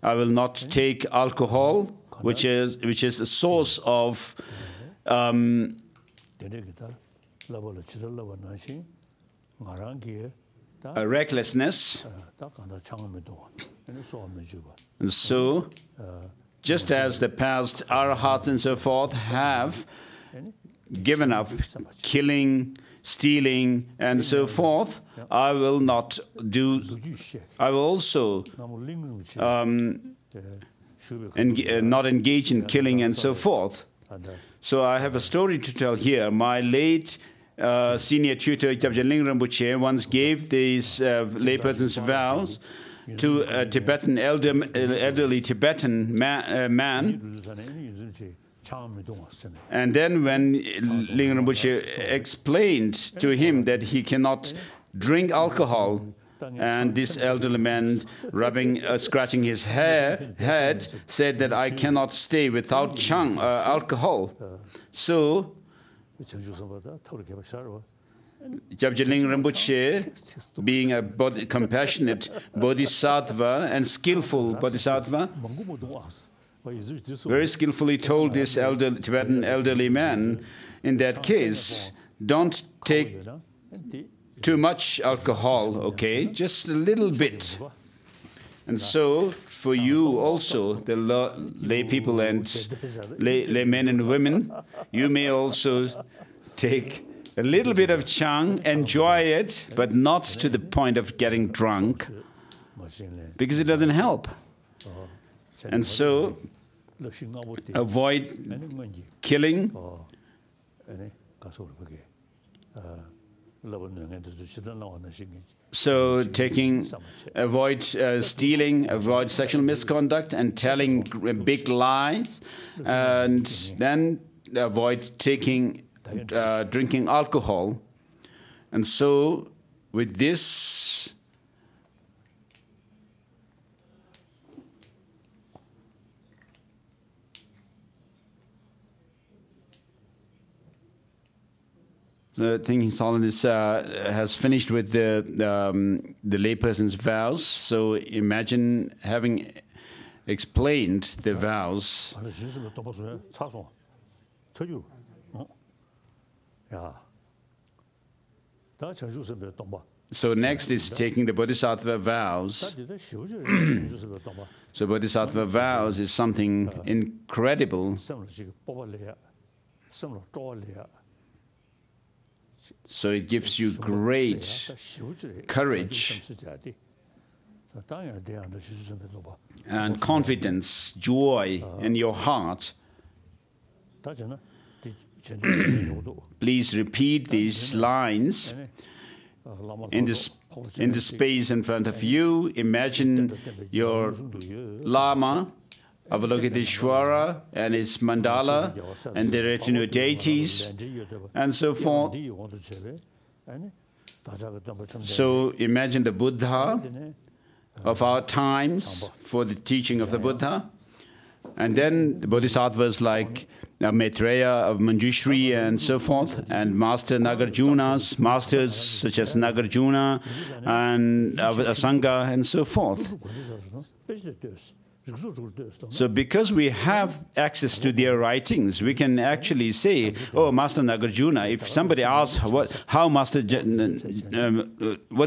I will not take alcohol, which is a source of recklessness. And so, just as the past arahats and so forth have given up killing, stealing, and so forth, I will not do. I will also not engage in killing and so forth. So I have a story to tell here. My late senior tutor, Gyabjen Rinpoche, once gave these layperson's vows to a Tibetan elderly Tibetan man. And then when Ling Rinpoche explained to him that he cannot drink alcohol, and this elderly man, scratching his head, said that I cannot stay without chang, alcohol. So, Gyabjen Rinpoche, being a compassionate bodhisattva and skillful bodhisattva, very skillfully told this Tibetan elderly man, in that case, don't take too much alcohol, okay? Just a little bit. And so, for you also, the lay people and lay men and women, you may also take a little bit of chang, enjoy it, but not to the point of getting drunk, because it doesn't help. And so, avoid killing, so avoid stealing, avoid sexual misconduct and telling big lies, and then avoid drinking alcohol. And so with this, the thing His Holiness has finished with the layperson's vows. So imagine having explained the vows. So next is taking the bodhisattva vows. So bodhisattva vows is something incredible. So it gives you great courage and confidence, joy in your heart. Please repeat these lines in the space in front of you. Imagine your Lama, Avalokiteshvara, and his mandala, and the retinue deities, and so forth. So imagine the Buddha of our times for the teaching of the Buddha, and then the bodhisattvas like Maitreya of Manjushri and so forth, and Master Nagarjuna's, masters such as Nagarjuna and Asanga and so forth. So because we have access to their writings, we can actually say, oh, Master Nagarjuna, if somebody asks what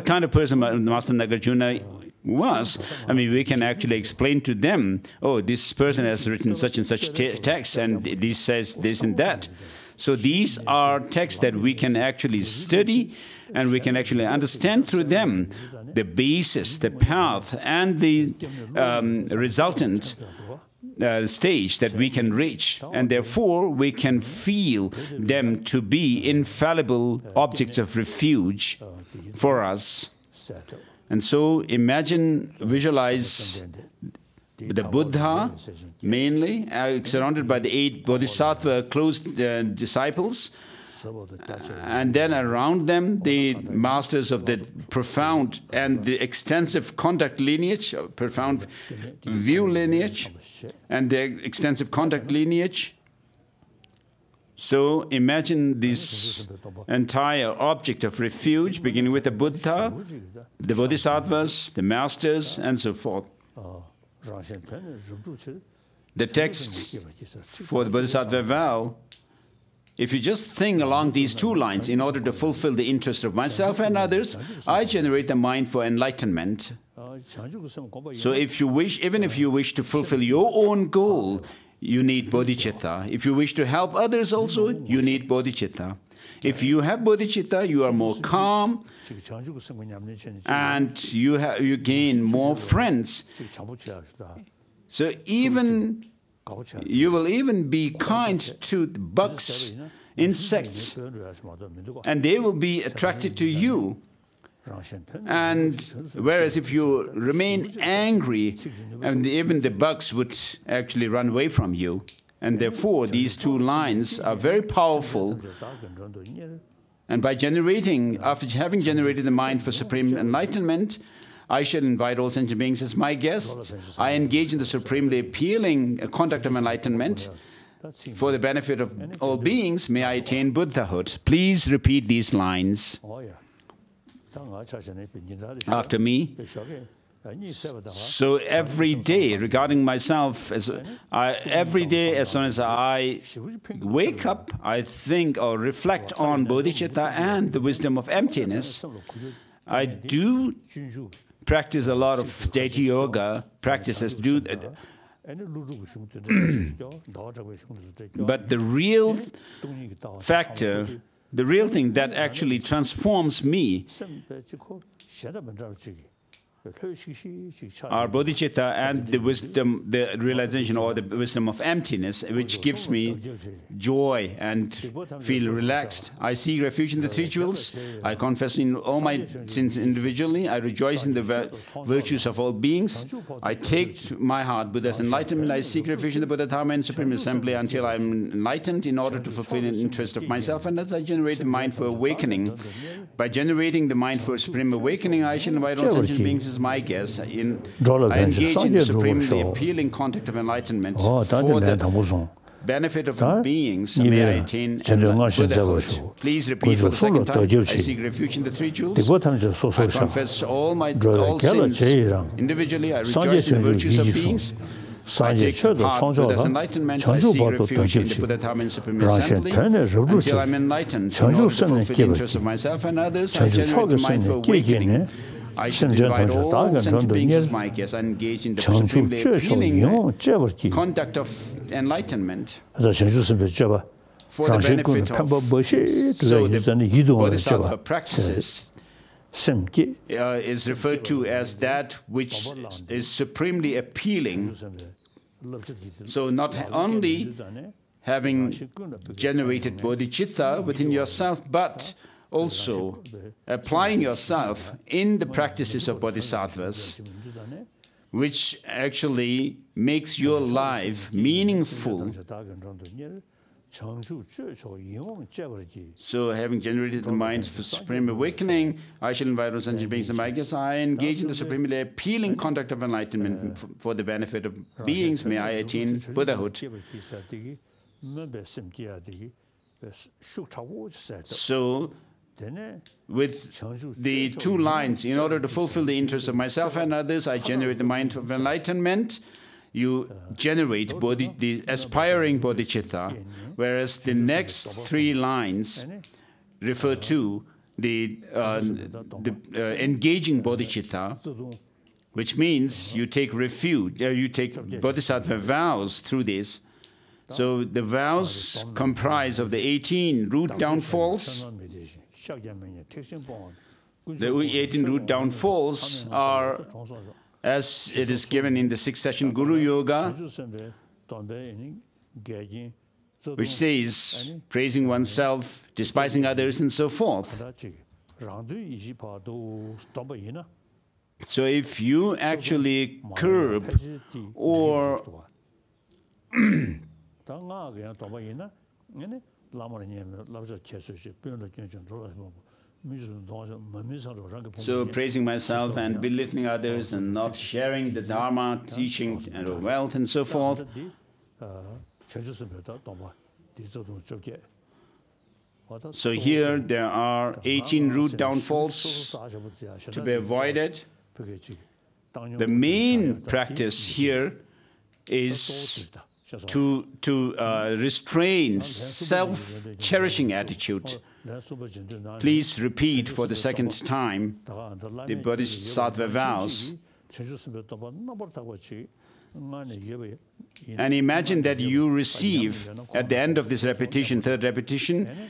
kind of person Master Nagarjuna was, I mean, we can actually explain to them, oh, this person has written such and such text, and this says this and that. So these are texts that we can actually study, and we can actually understand through them the basis, the path, and the resultant stage that we can reach. And therefore, we can feel them to be infallible objects of refuge for us. And so imagine, visualize the Buddha, mainly, surrounded by the 8 bodhisattva close disciples, and then around them the masters of the profound and the extensive contact lineage, profound view lineage, and the extensive contact lineage, So imagine this entire object of refuge, beginning with the Buddha, the Bodhisattvas, the masters, and so forth. The text for the Bodhisattva vow, if you just think along these two lines, in order to fulfill the interest of myself and others, I generate the mind for enlightenment. So if you wish, even if you wish to fulfill your own goal, you need bodhicitta. If you wish to help others also, you need bodhicitta. If you have bodhicitta, you are more calm and you gain more friends. So even you will even be kind to the bugs, insects, and they will be attracted to you. And whereas if you remain angry, and even the bugs would actually run away from you. And therefore, these two lines are very powerful. And by generating, after having generated the mind for supreme enlightenment, I shall invite all sentient beings as my guests. I engage in the supremely appealing conduct of enlightenment. For the benefit of all beings, may I attain Buddhahood. Please repeat these lines after me. So every day, regarding myself, every day as soon as I wake up, I think or reflect on bodhicitta and the wisdom of emptiness. I do practice a lot of state yoga practices, but the real factor, the real thing that actually transforms me are bodhicitta and the wisdom, the realization or the wisdom of emptiness, which gives me joy and feel relaxed. I seek refuge in the three jewels. I confess in all my sins individually. I rejoice in the virtues of all beings. I take to my heart Buddha's enlightenment. I seek refuge in the Buddha Dharma and Supreme Assembly until I am enlightened in order to fulfill the interest of myself. And as I generate the mind for awakening, by generating the mind for supreme awakening, I shall invite all sentient beings as my guests. I engage in the supremely appealing contact of enlightenment for the benefit of beings. May I attain Buddhahood. Please repeat for the second time. I seek refuge in the three jewels. I confess all sins individually. I rejoice in the virtues of beings. I take part Buddha's enlightenment. I seek refuge in the Buddha Dharma and Supreme Assembly until I'm enlightened. In order to fulfill the interests of myself and others, I generate the mind for awakening. I should invite all sentient beings as my guests. I engage in the supremely appealing conduct of enlightenment for the benefit of. So the bodhisattva practices is referred to as that which is supremely appealing. So not only having generated bodhicitta within yourself, but also applying yourself in the practices of bodhisattvas, which actually makes your life meaningful. So having generated the mind for supreme awakening, I shall invite all sentient beings and my guests. I engage in the supremely appealing conduct of enlightenment for the benefit of beings. May I attain Buddhahood. So with the two lines, in order to fulfill the interests of myself and others, I generate the mind of enlightenment. You generate the aspiring bodhicitta, whereas the next three lines refer to the engaging bodhicitta, which means you take refuge, you take bodhisattva vows through this. So the vows comprise of the 18 root downfalls. The 18 root downfalls are, as it is given in the 6th session Guru Yoga, which says praising oneself, despising others, and so forth. So if you actually curb or so praising myself and belittling others and not sharing the Dharma, teaching and wealth and so forth, So here there are 18 root downfalls to be avoided. The main practice here is to restrain self-cherishing attitude. Please repeat for the second time the bodhisattva vows. And imagine that you receive, at the end of this repetition, third repetition,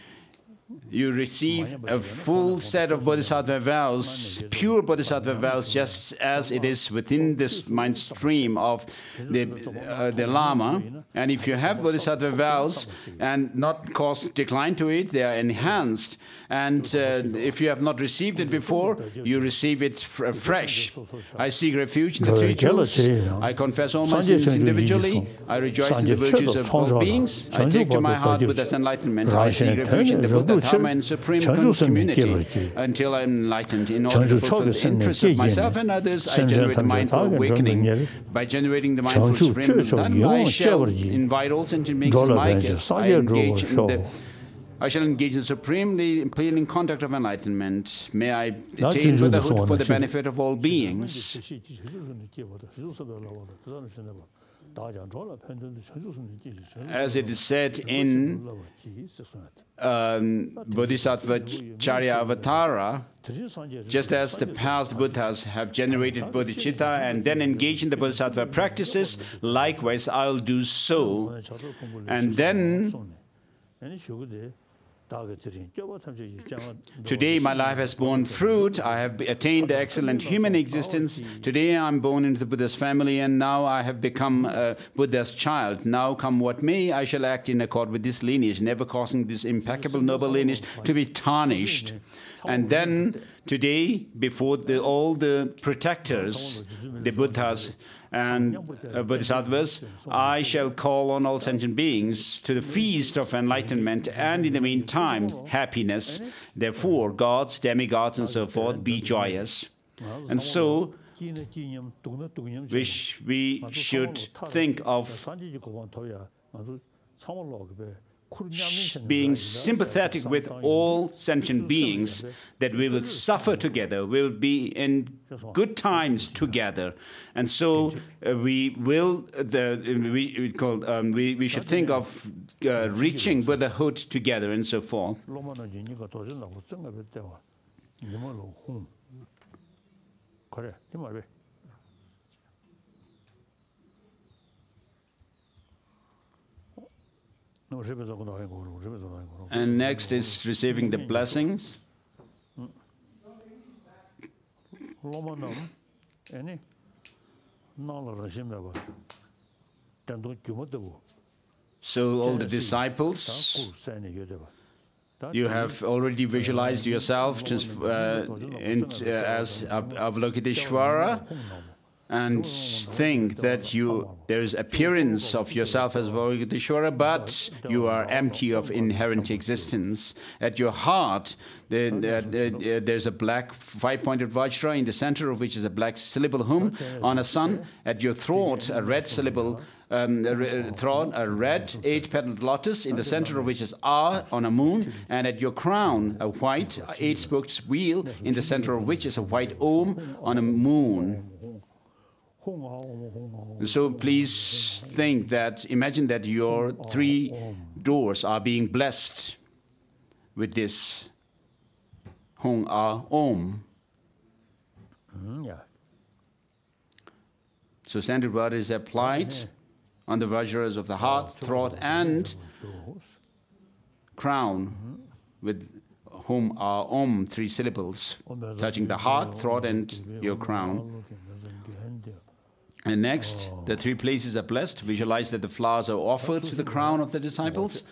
you receive a full set of bodhisattva vows, pure bodhisattva vows, just as it is within this mind stream of the Lama. And if you have bodhisattva vows and not cause decline to it, they are enhanced. And if you have not received it before, you receive it fresh. I seek refuge in the three jewels. I confess all my sins individually. I rejoice in the virtues of all beings. I take to my heart Buddha's enlightenment. I seek refuge in the Buddha, Dharma, and Supreme Community until I am enlightened. In order to fulfill the interests of myself and others, I generate the mindful awakening. By generating the mindful Supreme Dharma, I shall invite all sentient beings as my guests. I shall engage in supremely impelling contact of enlightenment. May I attain Buddhahood for the benefit of all beings. As it is said in Bodhisattva Charyavatara, just as the past Buddhas have generated bodhicitta and then engaged in the bodhisattva practices, likewise I'll do so. And then today my life has borne fruit. I have attained the excellent human existence. Today I'm born into the Buddha's family, and now I have become a Buddha's child. Now come what may, I shall act in accord with this lineage, never causing this impeccable noble lineage to be tarnished. And then today, before all the protectors, the Buddhas and bodhisattvas, I shall call on all sentient beings to the feast of enlightenment and, in the meantime, happiness. Therefore, gods, demigods, and so forth, be joyous. And so, we should think of being sympathetic with all sentient beings, that we will suffer together, we will be in good times together. And so we should think of reaching Buddhahood together and so forth. And next is receiving the blessings. So all the disciples, you have already visualized yourself just, as Avalokiteshvara, and think that there is appearance of yourself as Avalokiteshvara, but you are empty of inherent existence. At your heart, there's a black five-pointed vajra, in the center of which is a black syllable hum on a sun. At your throat, a red syllable throat, a red eight-petaled lotus, in the center of which is A on a moon, and at your crown, a white eight-spoked wheel, in the center of which is a white Om on a moon. So please think that, imagine that your three doors are being blessed with this Hong A Om. So standard water is applied on the vajras of the heart, throat, and crown with Hum A Om, three syllables, touching the heart, throat, and your crown. And next, the three places are blessed. Visualize that the flowers are offered to the crown of the disciples,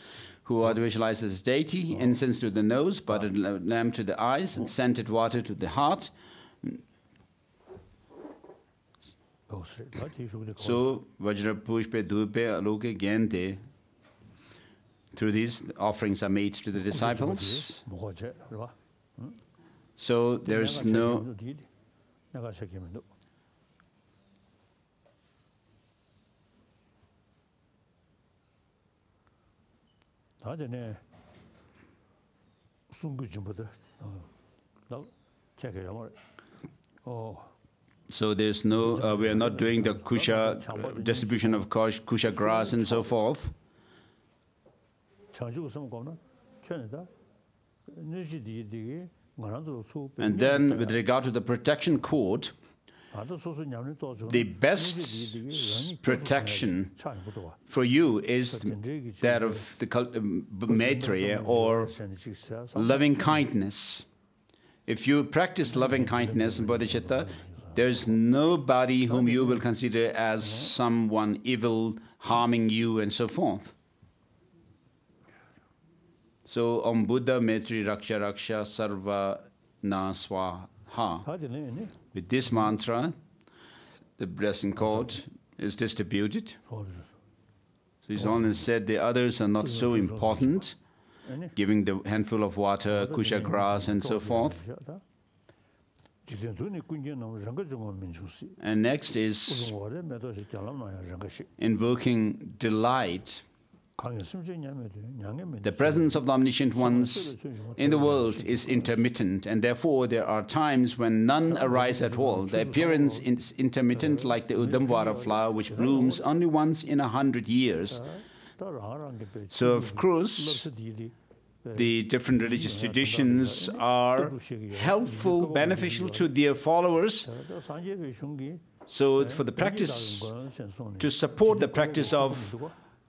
who are visualized as deity, incense to the nose, buttered lamp to the eyes, and scented water to the heart. So, Vajra Pushpe Dhupe Aloke Gente. Through these, offerings are made to the disciples. So, there's no... So there's no, we are not doing the kusha, distribution of kusha grass and so forth. And then with regard to the protection cord, the best protection for you is that of the Maitreya, or loving kindness. If you practice loving kindness and bodhichitta, there's nobody whom you will consider as someone evil, harming you, and so forth. So, Om Buddha Maitri Raksha Raksha Sarva Na Swaha. With this mantra, the blessing cord is distributed. So His Holiness said the others are not so important, giving the handful of water, kusha grass, and so forth. And next is invoking delight. The presence of the omniscient ones in the world is intermittent, and therefore there are times when none arise at all. The appearance is intermittent, like the Udamvara flower, which blooms only once in 100 years. So, of course, the different religious traditions are helpful, beneficial to their followers. So, for the practice, to support the practice of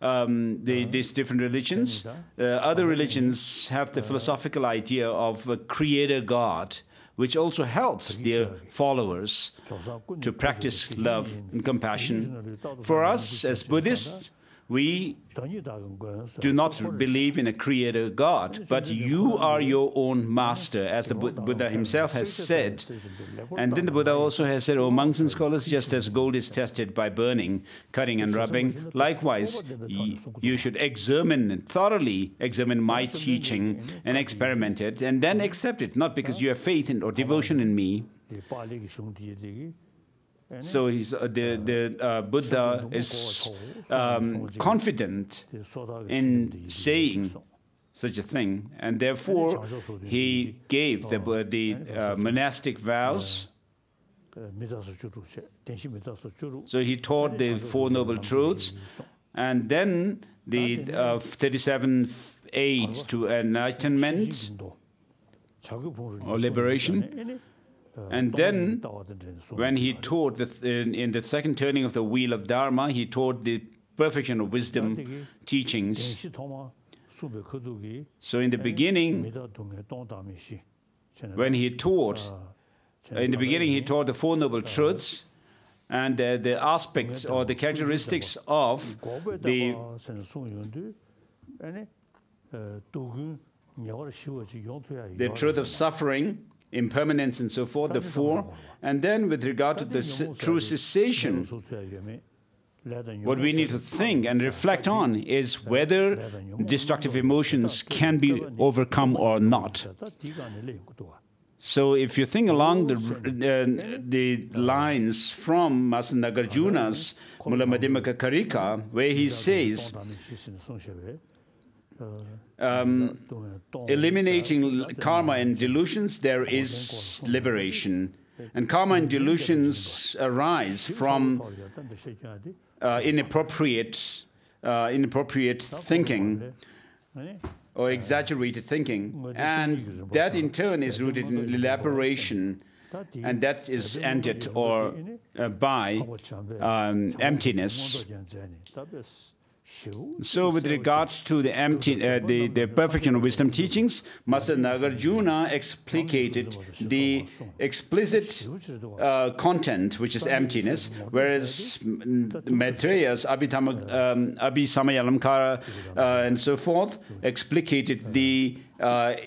these different religions, other religions have the philosophical idea of a creator God, which also helps their followers to practice love and compassion. For us as Buddhists, we do not believe in a creator God, but you are your own master, as the Buddha himself has said. And then the Buddha also has said, "O monks and scholars, just as gold is tested by burning, cutting and rubbing, likewise you should examine and thoroughly examine my teaching and experiment it, and then accept it, not because you have faith in or devotion in me." So the Buddha is confident in saying such a thing, and therefore he gave the monastic vows. So he taught the Four Noble Truths, and then the 37 aids to enlightenment or liberation. And then, when he taught, in the second turning of the wheel of Dharma, he taught the perfection of wisdom teachings. So in the beginning, when he taught, he taught the Four Noble Truths and the aspects or the characteristics of the truth of suffering, impermanence, and so forth, the four. And then with regard to the true cessation, what we need to think and reflect on is whether destructive emotions can be overcome or not. So if you think along the lines from Master Nagarjuna's Mula Madhyamaka Karika, where he says, eliminating karma and delusions, there is liberation. And karma and delusions arise from inappropriate thinking or exaggerated thinking. And that in turn is rooted in elaboration, and that is ended or by emptiness. So with regards to the perfection of wisdom teachings, Master Nagarjuna explicated the explicit content, which is emptiness, whereas Maitreya's Abhisamaya and so forth explicated the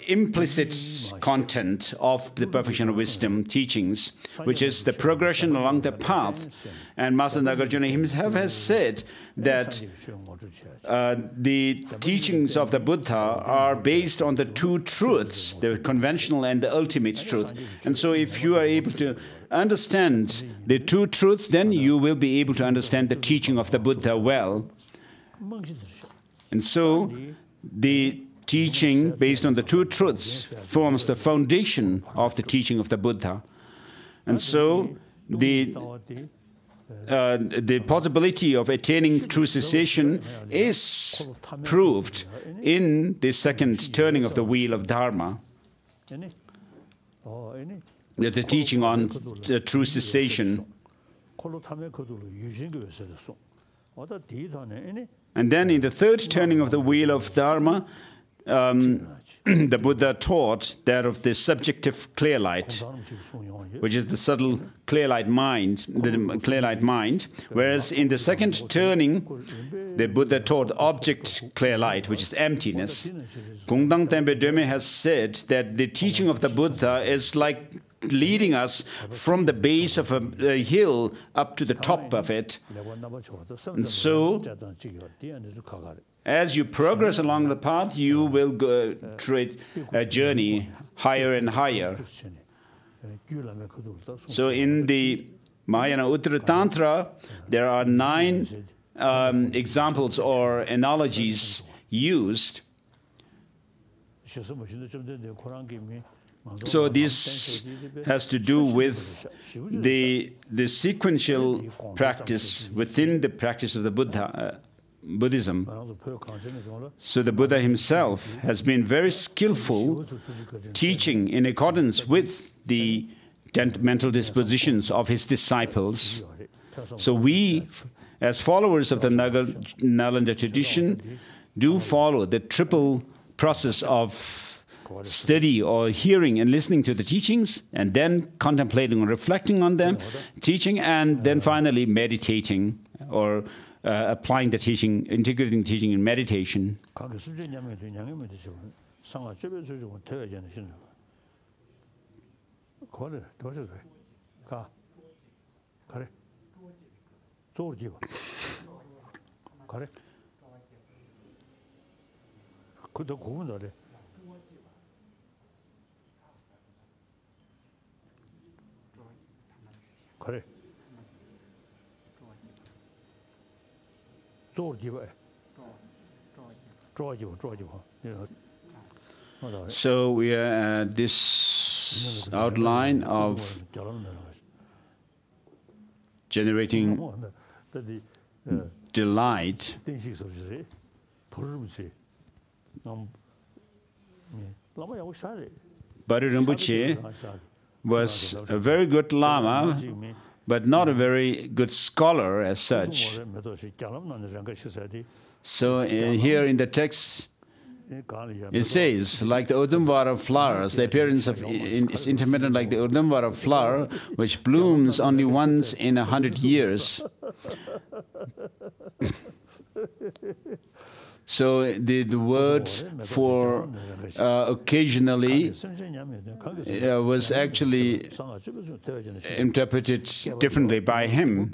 implicit content of the perfection of wisdom teachings, which is the progression along the path. And Master Nagarjuna himself has said that the teachings of the Buddha are based on the two truths, the conventional and the ultimate truth. And so if you are able to understand the two truths, then you will be able to understand the teaching of the Buddha well. And so the teaching based on the true truths forms the foundation of the teaching of the Buddha. And so the possibility of attaining true cessation is proved in the second turning of the wheel of Dharma, the teaching on the true cessation. And then in the third turning of the wheel of Dharma, the Buddha taught that of the subjective clear light, which is the subtle clear light mind, whereas in the second turning, the Buddha taught object clear light, which is emptiness. Gongdang Tenpa Döme has said that the teaching of the Buddha is like leading us from the base of a hill up to the top of it. And so, as you progress along the path, you will go tread a journey higher and higher. So in the Mahayana Uttara Tantra, there are 9 examples or analogies used. So this has to do with the sequential practice within the practice of the Buddhism. So the Buddha himself has been very skillful teaching in accordance with the mental dispositions of his disciples. So we, as followers of the Nalanda tradition, do follow the triple process of study or hearing and listening to the teachings, and then contemplating or reflecting on them, teaching, and then finally meditating or applying the teaching, integrating the teaching in meditation. So we are at this outline of generating delight. Bari Rinpoche was a very good Lama, but not a very good scholar as such. So here in the text, it says, like the Udumvara flowers, the appearance of is intermittent like the Udumvara flower, which blooms only once in 100 years. So the word for occasionally was actually interpreted differently by him.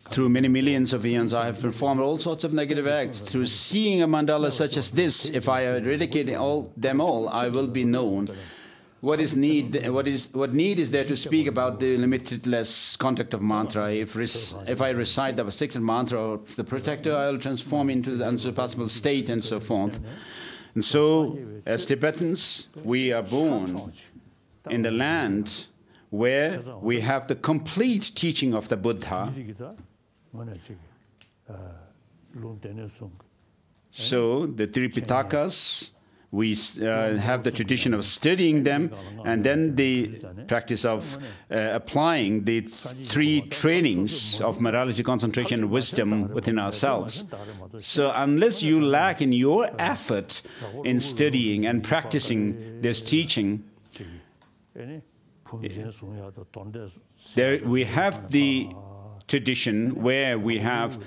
Through many millions of eons, I have performed all sorts of negative acts. Through seeing a mandala such as this, if I eradicate them all, I will be known. What need is there to speak about the limitless contact of mantra? If I recite the sacred mantra of the protector, I will transform into the unsurpassable state and so forth. And so, as Tibetans, we are born in the land where we have the complete teaching of the Buddha. So, the Tripitakas, we have the tradition of studying them, and then the practice of applying the 3 trainings of morality, concentration, and wisdom within ourselves. So unless you lack in your effort in studying and practicing this teaching, there we have the tradition where we have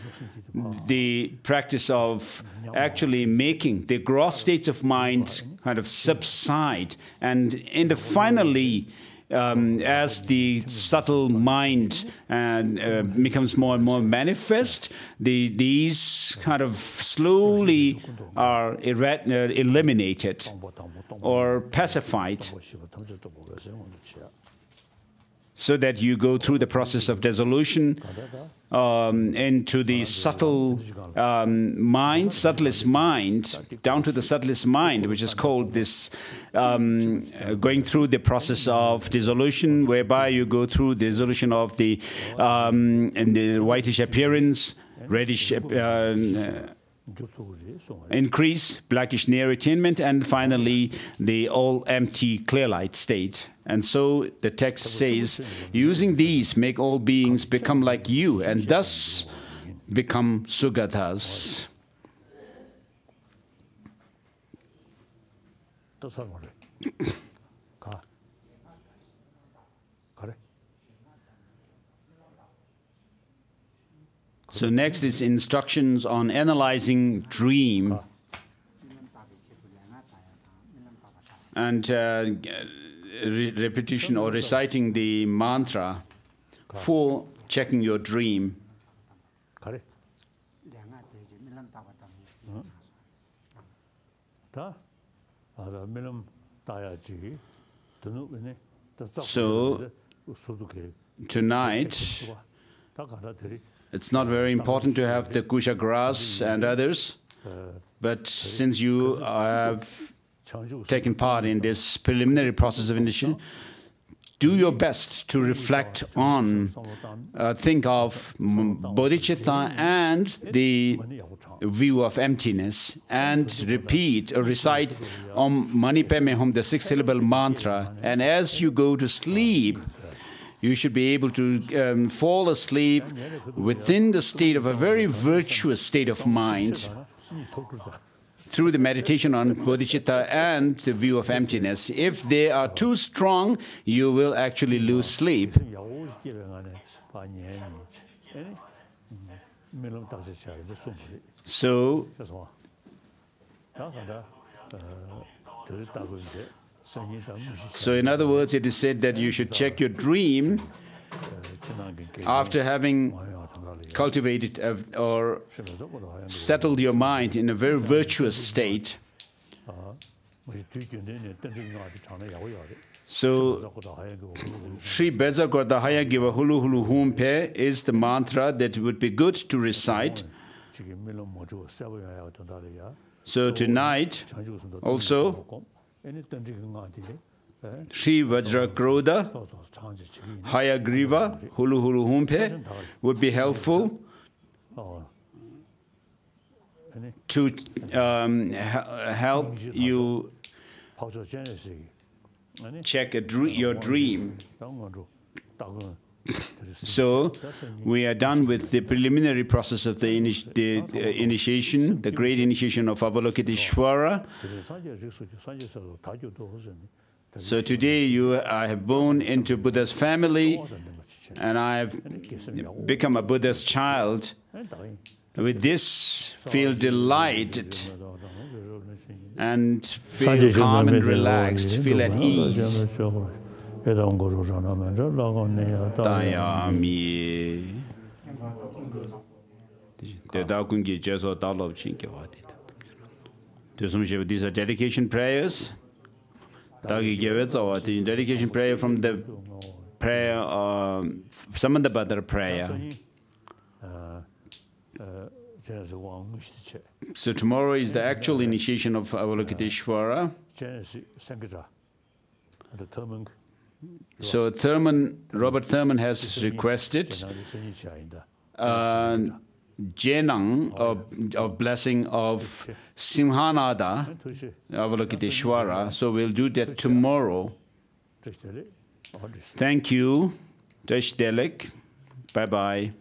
the practice of actually making the gross states of mind kind of subside, and in the finally as the subtle mind becomes more and more manifest, these kind of slowly are eliminated or pacified, so that you go through the process of dissolution into the subtle mind, subtlest mind, down to the subtlest mind, which is called this, going through the process of dissolution, whereby you go through the dissolution of the and the whitish appearance, reddish increase, blackish near attainment, and finally the all empty clear light state. And so the text says, using these, make all beings become like you, and thus become Sugatas. So next is instructions on analyzing dream and repetition or reciting the mantra for checking your dream. So tonight, it's not very important to have the kusha grass and others, but since you have taken part in this preliminary process of initiation, do your best to reflect on, think of bodhichitta and the view of emptiness, and repeat or recite Om Mani Padme Hum, the 6-syllable mantra. And as you go to sleep, you should be able to fall asleep within the state of a very virtuous state of mind through the meditation on bodhicitta and the view of emptiness. If they are too strong, you will actually lose sleep. So in other words, it is said that you should check your dream after having cultivated or settled your mind in a very virtuous state. So, Sri Bezagor Dahaya Giva Hulu Hulu Humpe is the mantra that would be good to recite. So tonight, also, Sri Vajra Krodha, Hayagriva, Hulu Hulu Humpe would be helpful to help you check your dream. So we are done with the preliminary process of the initiation, the great initiation of Avalokiteshvara. So today I have born into Buddha's family, and I have become a Buddha's child. With this, feel delighted and feel calm and relaxed, feel at ease. These are dedication prayers. The dedication prayer from the prayer, Samandabhadra prayer. So tomorrow is the actual initiation of Avalokiteshvara. So Robert Thurman has requested Jenang of blessing of Simhanada Avalokiteshvara. So we'll do that tomorrow. Thank you. Tesh Delek. Bye-bye.